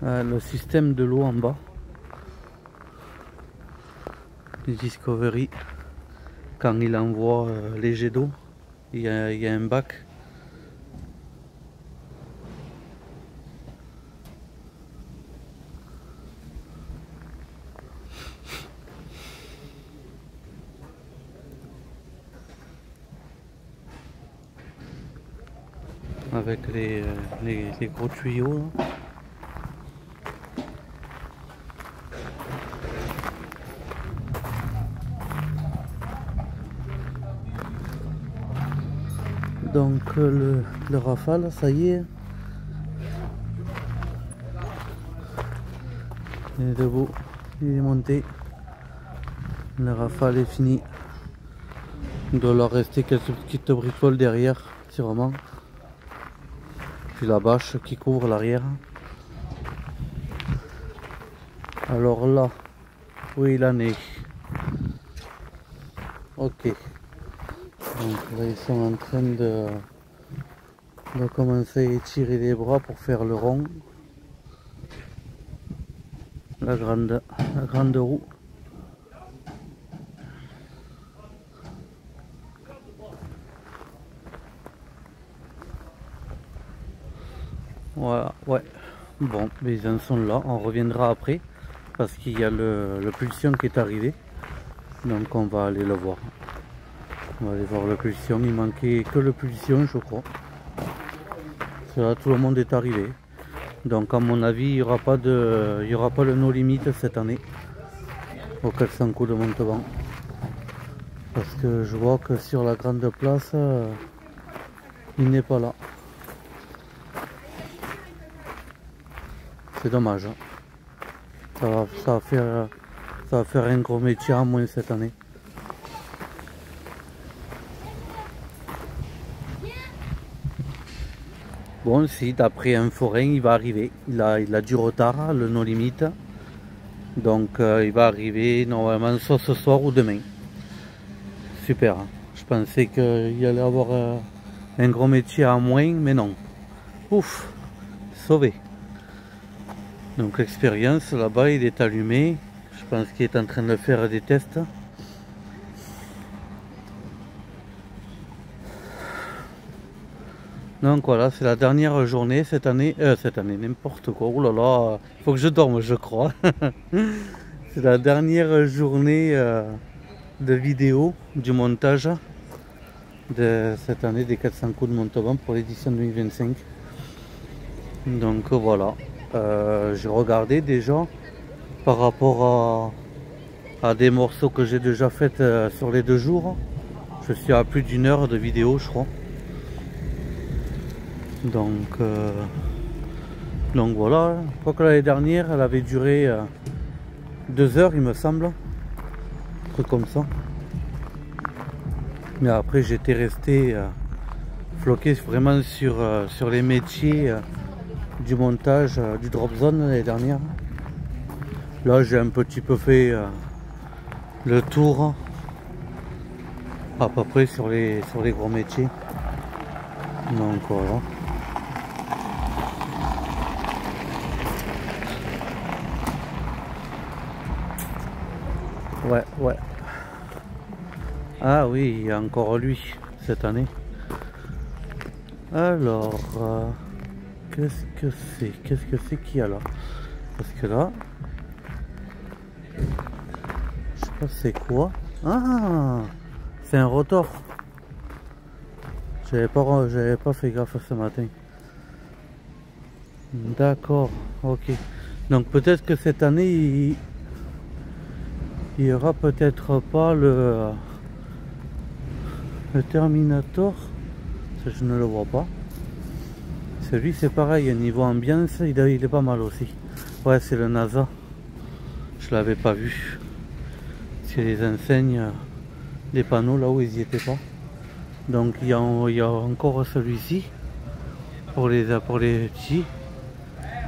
Le système de l'eau en bas du Discovery, quand il envoie les jets d'eau, il y a un bac. avec les gros tuyaux là. Donc le Rafale, ça y est, il est debout, il est monté, le Rafale est fini. Il doit leur rester quelques petites bricoles derrière, sûrement. Puis la bâche qui couvre l'arrière. Alors là, où il en est? Ok. Donc là ils sont en train de commencer à étirer les bras pour faire le rond. La grande roue. Voilà, ouais. Bon, mais ils en sont là, on reviendra après parce qu'il y a le pulsion qui est arrivé. Donc on va aller le voir. On va aller voir le pulsion, il manquait que le pulsion je crois. Parce que là tout le monde est arrivé. Donc à mon avis il n'y aura pas le no limit cette année au 400 coups de Montauban. Parce que je vois que sur la grande place il n'est pas là. C'est dommage. Ça va faire un gros métier en moins cette année. Bon, si d'après un forain il va arriver, il a du retard, le no limit, donc il va arriver normalement soit ce soir ou demain. Super, je pensais qu'il allait avoir un gros métier à moins, mais non. Ouf, sauvé. Donc l'expérience là-bas il est allumé, je pense qu'il est en train de faire des tests. Donc voilà, c'est la dernière journée cette année, n'importe quoi, oh là là, il faut que je dorme je crois. C'est la dernière journée de vidéo du montage de cette année des 400 coups de Montauban pour l'édition 2025. Donc voilà, j'ai regardé déjà par rapport à des morceaux que j'ai déjà fait sur les 2 jours. Je suis à plus d'1 heure de vidéo je crois. Donc voilà, je crois que l'année dernière elle avait duré 2 heures il me semble, un truc comme ça. Mais après j'étais resté floqué vraiment sur les métiers du montage du drop zone l'année dernière. Là j'ai un petit peu fait le tour à peu près sur les gros métiers. Donc voilà. Ouais. Ah oui, il y a encore lui cette année. Alors, qu'est-ce que c'est qu'il y a là? Parce que là, je sais pas c'est quoi. Ah, c'est un rotor. J'avais pas fait gaffe ce matin. D'accord, ok. Donc peut-être que cette année il y aura peut-être pas le Terminator, ça je ne le vois pas. Celui c'est pareil, niveau ambiance il est pas mal aussi. Ouais, c'est le NASA, je l'avais pas vu. C'est les enseignes des panneaux là où ils n'y étaient pas. Donc il y a encore celui-ci pour les petits.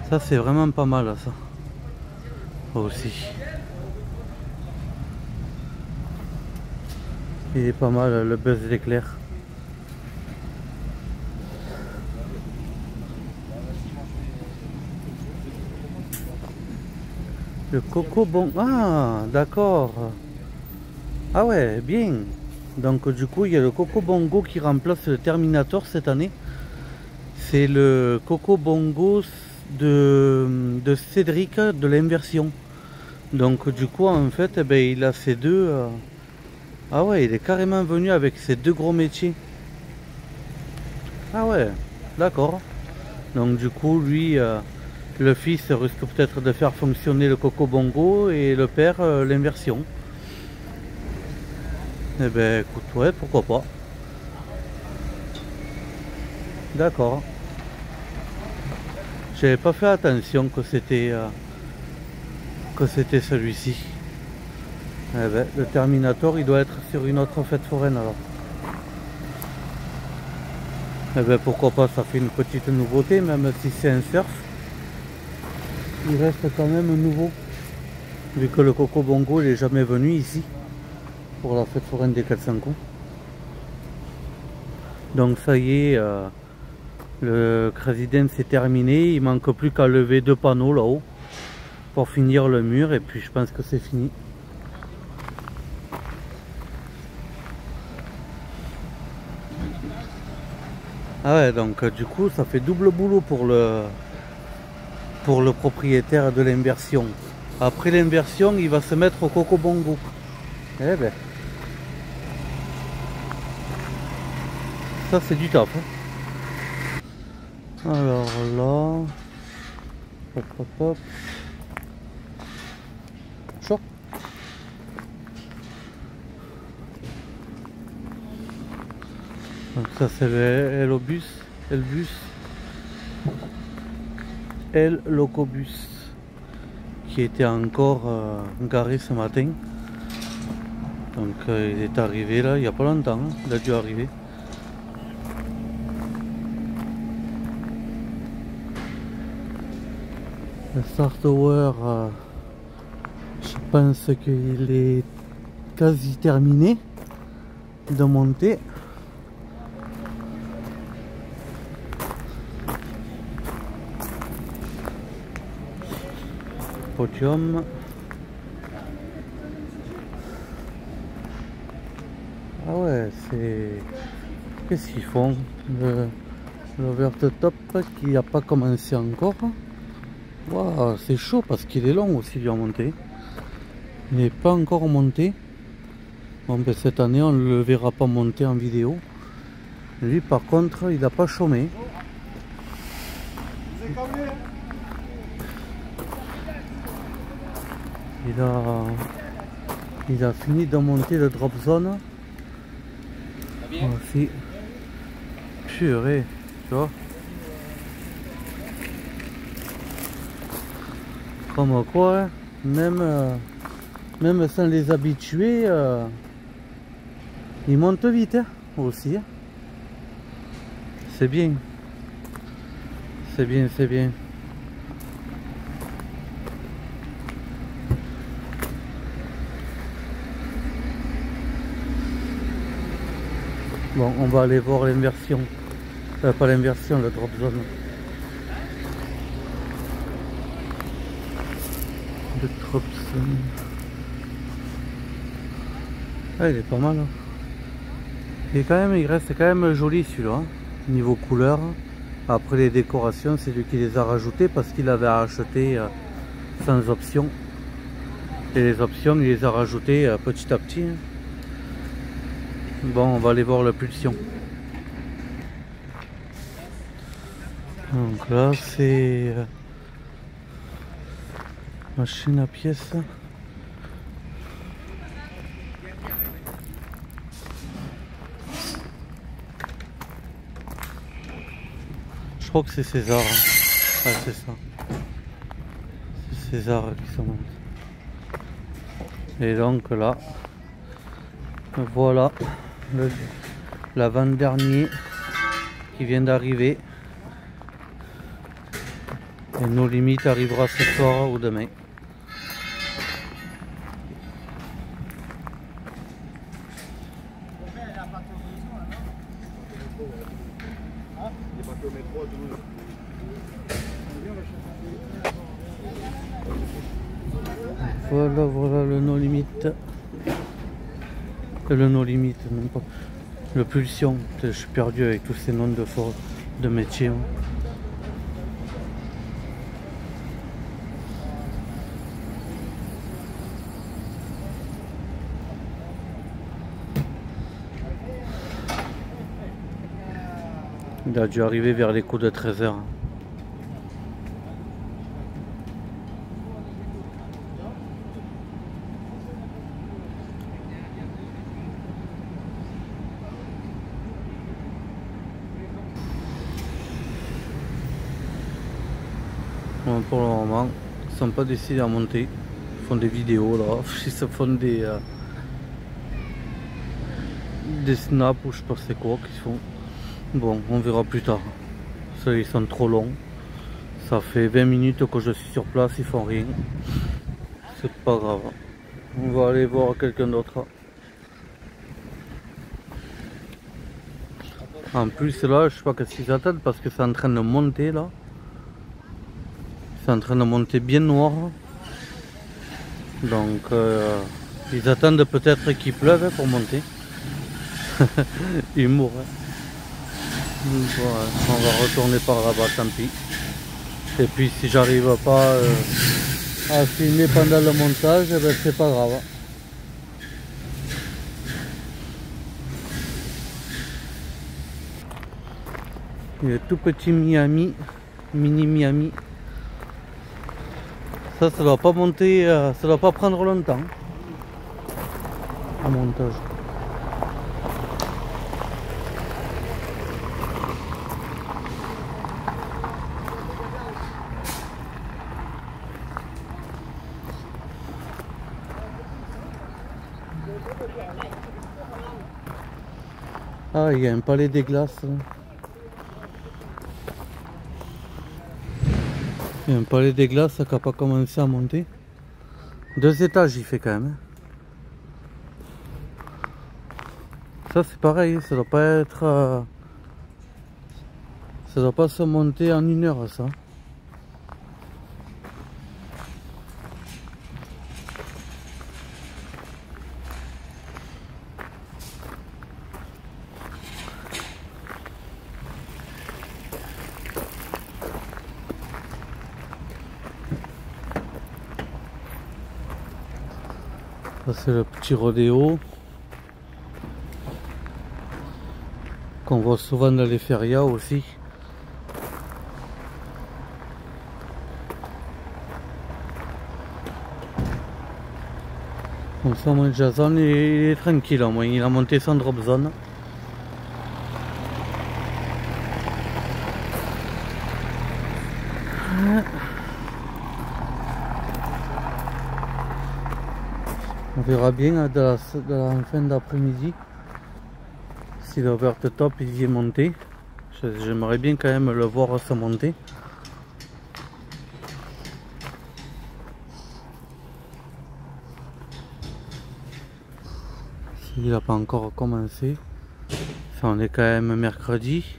Ça c'est vraiment pas mal ça aussi. Il est pas mal le buzz d'éclair. Le coco bon. Ah d'accord. Ah ouais, bien. Donc du coup il y a le Coco Bongo qui remplace le Terminator cette année. C'est le Coco Bongo de Cédric de l'inversion. Donc du coup en fait eh ben, il a ces deux. Ah ouais, il est carrément venu avec ces 2 gros métiers. Ah ouais, D'accord. Donc du coup, lui, le fils risque peut-être de faire fonctionner le Coco Bongo et le père l'inversion. Eh ben écoute, ouais, pourquoi pas. D'accord. J'avais pas fait attention que c'était celui-ci. Eh ben, le Terminator, il doit être sur une autre fête foraine alors. Eh ben pourquoi pas, ça fait une petite nouveauté, même si c'est un surf. Il reste quand même nouveau. Vu que le Coco Bongo il est jamais venu ici pour la fête foraine des 400 coups. Donc ça y est, le Crazy Dance est terminé. Il manque plus qu'à lever 2 panneaux là-haut pour finir le mur et puis je pense que c'est fini. Ah ouais, donc du coup ça fait double boulot pour le propriétaire de l'inversion. Après l'inversion, il va se mettre au Coco Bongo. Eh ben, ça c'est du top. Hein. Alors là, hop hop hop. Chaud. Donc ça c'est le El Locobus qui était encore garé ce matin. Donc il est arrivé là il n'y a pas longtemps, hein. Il a dû arriver. Le Star Tower, je pense qu'il est quasi terminé de monter. Podium. Ah ouais, c'est... Qu'est-ce qu'ils font? L'over the top qui n'a pas commencé encore. Wow, c'est chaud parce qu'il est long aussi lui à monter. Il n'est pas encore monté. Bon ben cette année on ne le verra pas monter en vidéo. Lui par contre il n'a pas chômé. Il a fini de monter le drop zone. Aussi. Purée, tu vois. Comme quoi, même sans les habitués, ils montent vite hein, aussi. Hein. C'est bien. C'est bien, c'est bien. Bon, on va aller voir l'inversion. Pas l'inversion, le drop zone. Le drop zone. Ah, il est pas mal. Hein. Et quand même, il reste quand même joli celui-là. Hein. Niveau couleur. Après les décorations, c'est lui qui les a rajoutées parce qu'il avait acheté sans option. Et les options, il les a rajoutées petit à petit. Hein. Bon, on va aller voir la pulsion. Donc là, c'est machine à pièces. Je crois que c'est César. Hein. Ah, c'est ça. C'est César qui se monte. Et donc là, voilà. L'avant-dernier qui vient d'arriver et nos limites arrivera ce soir ou demain. Voilà le no limite. Le no limite, non pas. Le pulsion, je suis perdu avec tous ces noms de métiers. Hein. Il a dû arriver vers les coups de 13h. Bon, pour le moment, ils ne sont pas décidés à monter. Ils font des vidéos là, ils se font des snaps ou je sais pas c'est quoi qu'ils font. Bon, on verra plus tard. Ça, ils sont trop longs. Ça fait 20 minutes que je suis sur place, ils font rien. C'est pas grave. On va aller voir quelqu'un d'autre. En plus là, je sais pas qu'est-ce qu'ils attendent parce que c'est en train de monter là. C'est en train de monter bien noir. Donc ils attendent peut-être qu'il pleuve pour monter. Humour. Voilà, on va retourner par là-bas, tant pis. Et puis si j'arrive pas à filmer pendant le montage, ben, c'est pas grave. Le tout petit Miami, mini Miami. Ça doit pas monter, ça doit pas prendre longtemps à montage. Ah, il y a un palais des glaces. Il y a un palais des glaces qui n'a pas commencé à monter. 2 étages il fait quand même. Ça c'est pareil, ça doit pas être... ça doit pas se monter en 1 heure ça. Ça c'est le petit rodéo qu'on voit souvent dans les férias aussi. Comme ça, moi, Jason il est tranquille, moi. Il a monté son drop zone. On verra bien de la fin d'après-midi si le vert top il y est monté. J'aimerais bien quand même le voir se monter. S'il n'a pas encore commencé. Enfin, on est quand même mercredi.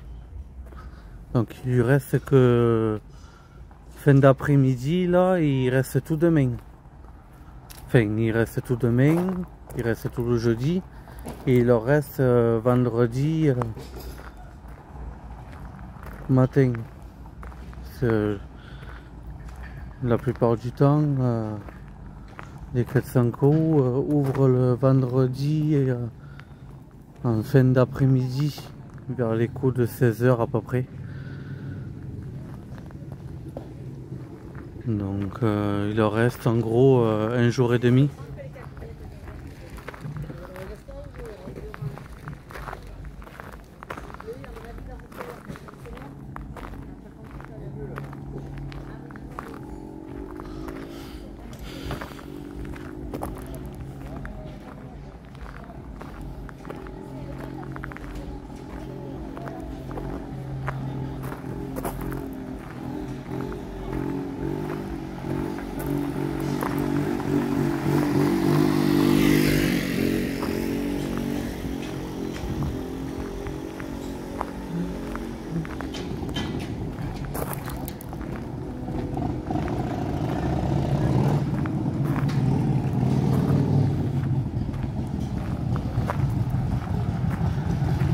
Donc il lui reste que fin d'après-midi là, il reste tout demain. Enfin, il reste tout demain, il reste tout le jeudi et il leur reste vendredi matin. La plupart du temps, les 400 coups ouvrent le vendredi en fin d'après-midi, vers les coups de 16 h à peu près. Donc il leur reste en gros 1 jour et demi.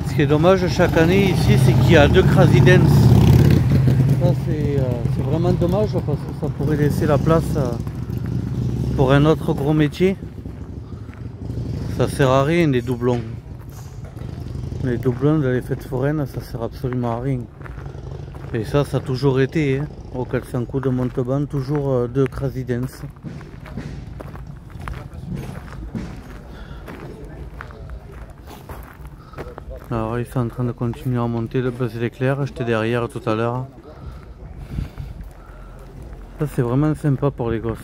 Ce qui est dommage chaque année ici, c'est qu'il y a 2 Crazy Dance. Ça c'est vraiment dommage parce que ça pourrait laisser la place pour un autre gros métier. Ça sert à rien des doublons. Les doublons de les fêtes foraines, ça sert absolument à rien. Et ça a toujours été, hein, au 400 coups de Montauban, toujours de Crazy Dance. Alors ils sont en train de continuer à monter le Buzz l'éclair, j'étais derrière tout à l'heure. Ça c'est vraiment sympa pour les gosses.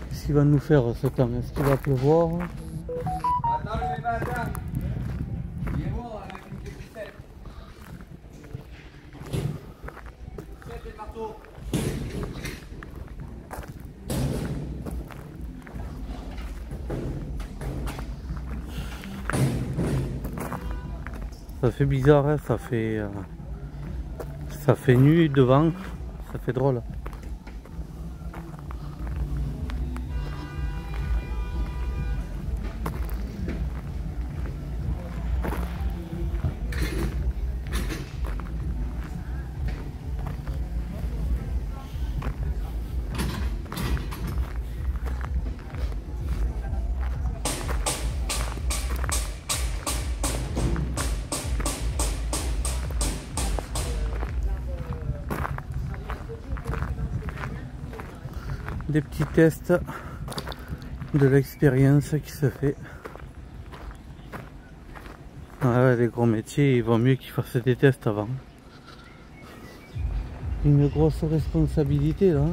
Qu'est-ce qu'il va nous faire ce temps? Est-ce qu'il va pleuvoir?
Attends, je vais pas attendre. Il est bon avec une petite tête. Tête et marteau.
Ça fait bizarre, hein, ça fait nuit devant, ça fait drôle. Des petits tests de l'expérience qui se fait. Ah, les gros métiers, il vaut mieux qu'ils fassent des tests avant. Une grosse responsabilité là.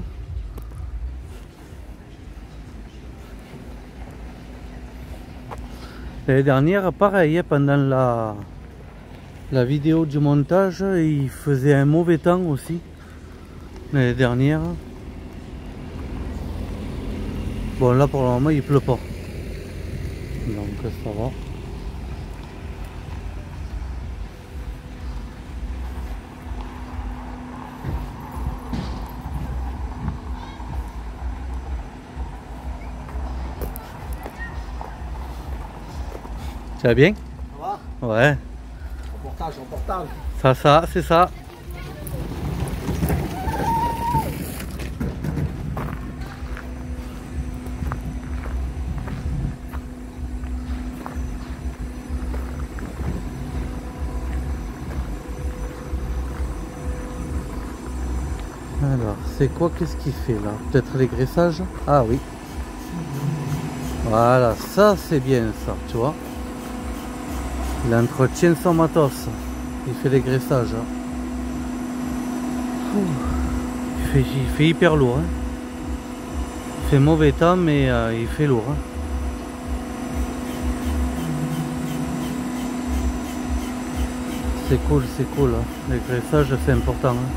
L'année dernière, pareil, pendant la vidéo du montage, il faisait un mauvais temps aussi. L'année dernière. Bon là pour le moment il pleut pas, donc ça va. Tu vas bien?
Ça va?
Ouais.
Reportage.
Ça, c'est ça. Alors, c'est quoi, qu'est-ce qu'il fait là? Peut-être les graissages? Ah oui. Voilà, ça c'est bien ça, tu vois. Il entretient son matos. Il fait les graissages. Il fait hyper lourd. Hein. Il fait mauvais temps, mais il fait lourd. Hein. C'est cool, c'est cool. Hein. Les graissages, c'est important. Hein.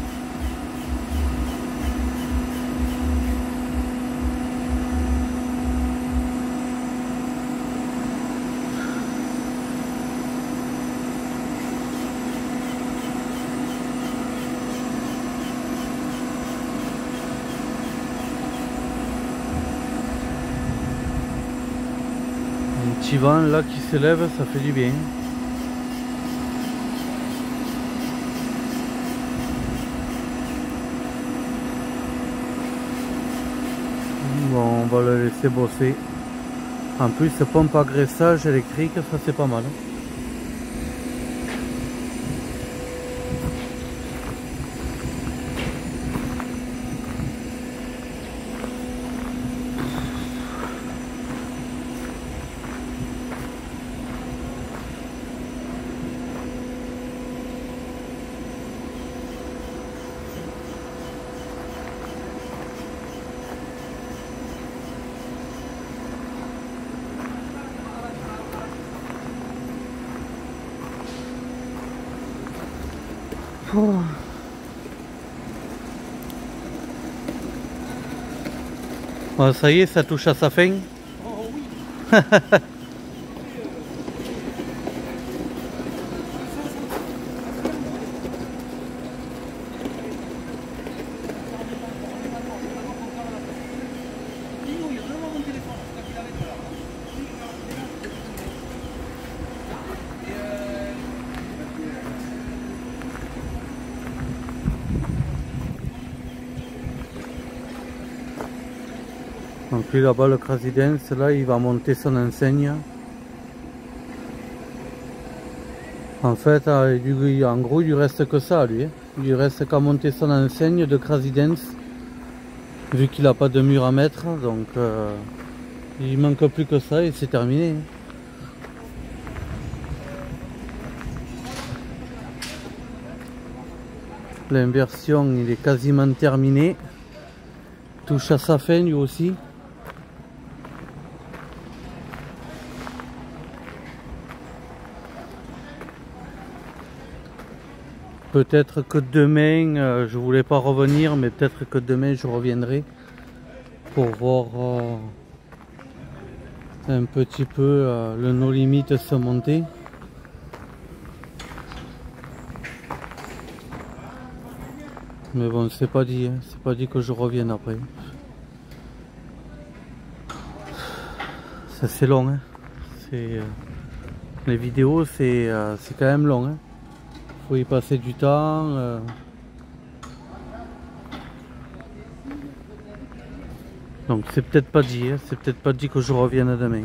Un petit vent là qui s'élève, ça fait du bien. Bon, on va le laisser bosser. En plus, pompe à graissage électrique, ça c'est pas mal. Oh. Bon, ça y est, ça touche à sa fin.
Oh oui.
Donc lui là-bas, le Crazy Dance, là il va monter son enseigne. En fait, en gros, il lui reste que ça, lui. Il lui reste qu'à monter son enseigne de Crazy Dance, vu qu'il n'a pas de mur à mettre. Donc, il manque plus que ça et c'est terminé. L'inversion, il est quasiment terminé. Touche à sa fin, lui aussi. Peut-être que demain, je voulais pas revenir, mais peut-être que demain je reviendrai pour voir un petit peu le No Limit se monter. Mais bon, c'est pas dit, hein. C'est pas dit que je revienne après. Ça c'est long, hein. Les vidéos c'est quand même long, hein. Faut y passer du temps. Donc c'est peut-être pas dit, hein. C'est peut-être pas dit que je revienne demain.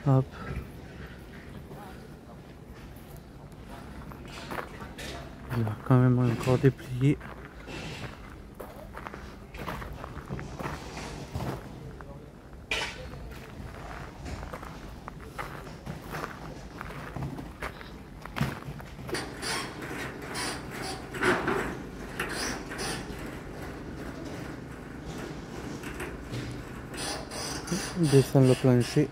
Hop. Il a quand même encore déplié. Descendre le plancher.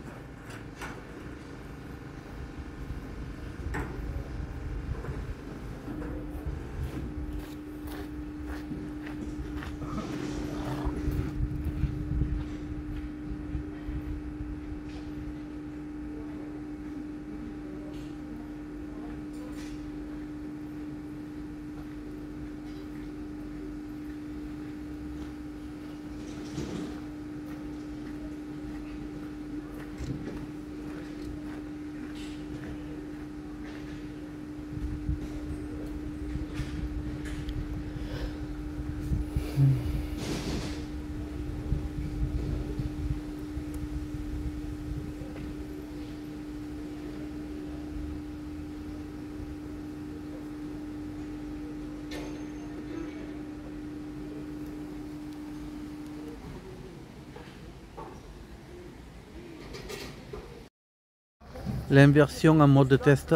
L'inversion en mode test.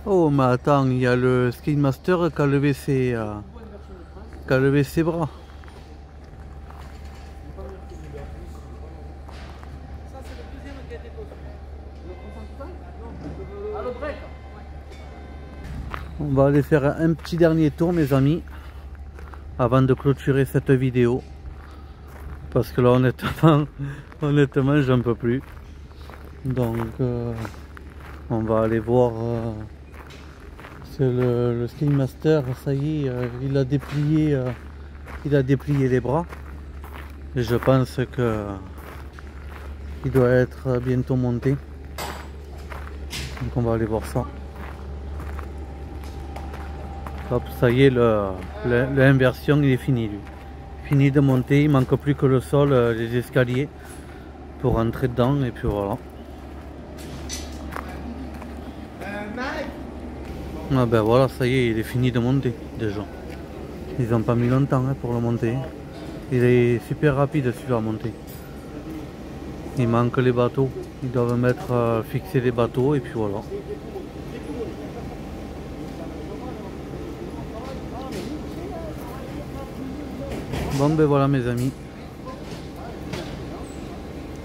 Oh mais attends, il y a le Ski Master qui a levé ses bras. On va aller faire un petit dernier tour mes amis avant de clôturer cette vidéo. Parce que là honnêtement j'en peux plus. Donc on va aller voir c'est le Ski Master, ça y est, il a déplié les bras. Et je pense que il doit être bientôt monté. Donc on va aller voir ça. Hop, ça y est, l'inversion il est fini lui. Fini de monter, il manque plus que le sol, les escaliers pour rentrer dedans et puis voilà. Ah ben voilà, ça y est, il est fini de monter déjà. Ils n'ont pas mis longtemps hein, pour le monter. Il est super rapide celui-là à monter. Il manque les bateaux, ils doivent mettre fixer les bateaux et puis voilà. Bon ben voilà mes amis,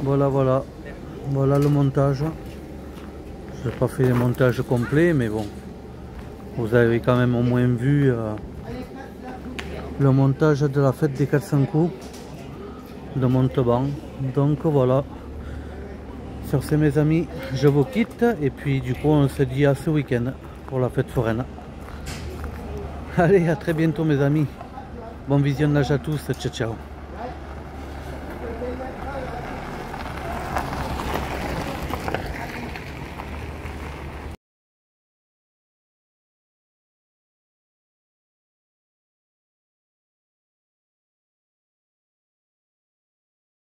voilà le montage. Je n'ai pas fait le montage complet mais bon, vous avez quand même au moins vu le montage de la fête des 400 coups de Montauban. Donc voilà, sur ce mes amis, je vous quitte et puis du coup on se dit à ce week-end pour la fête foraine. Allez, à très bientôt mes amis. Bon visionnage à tous, ciao ciao.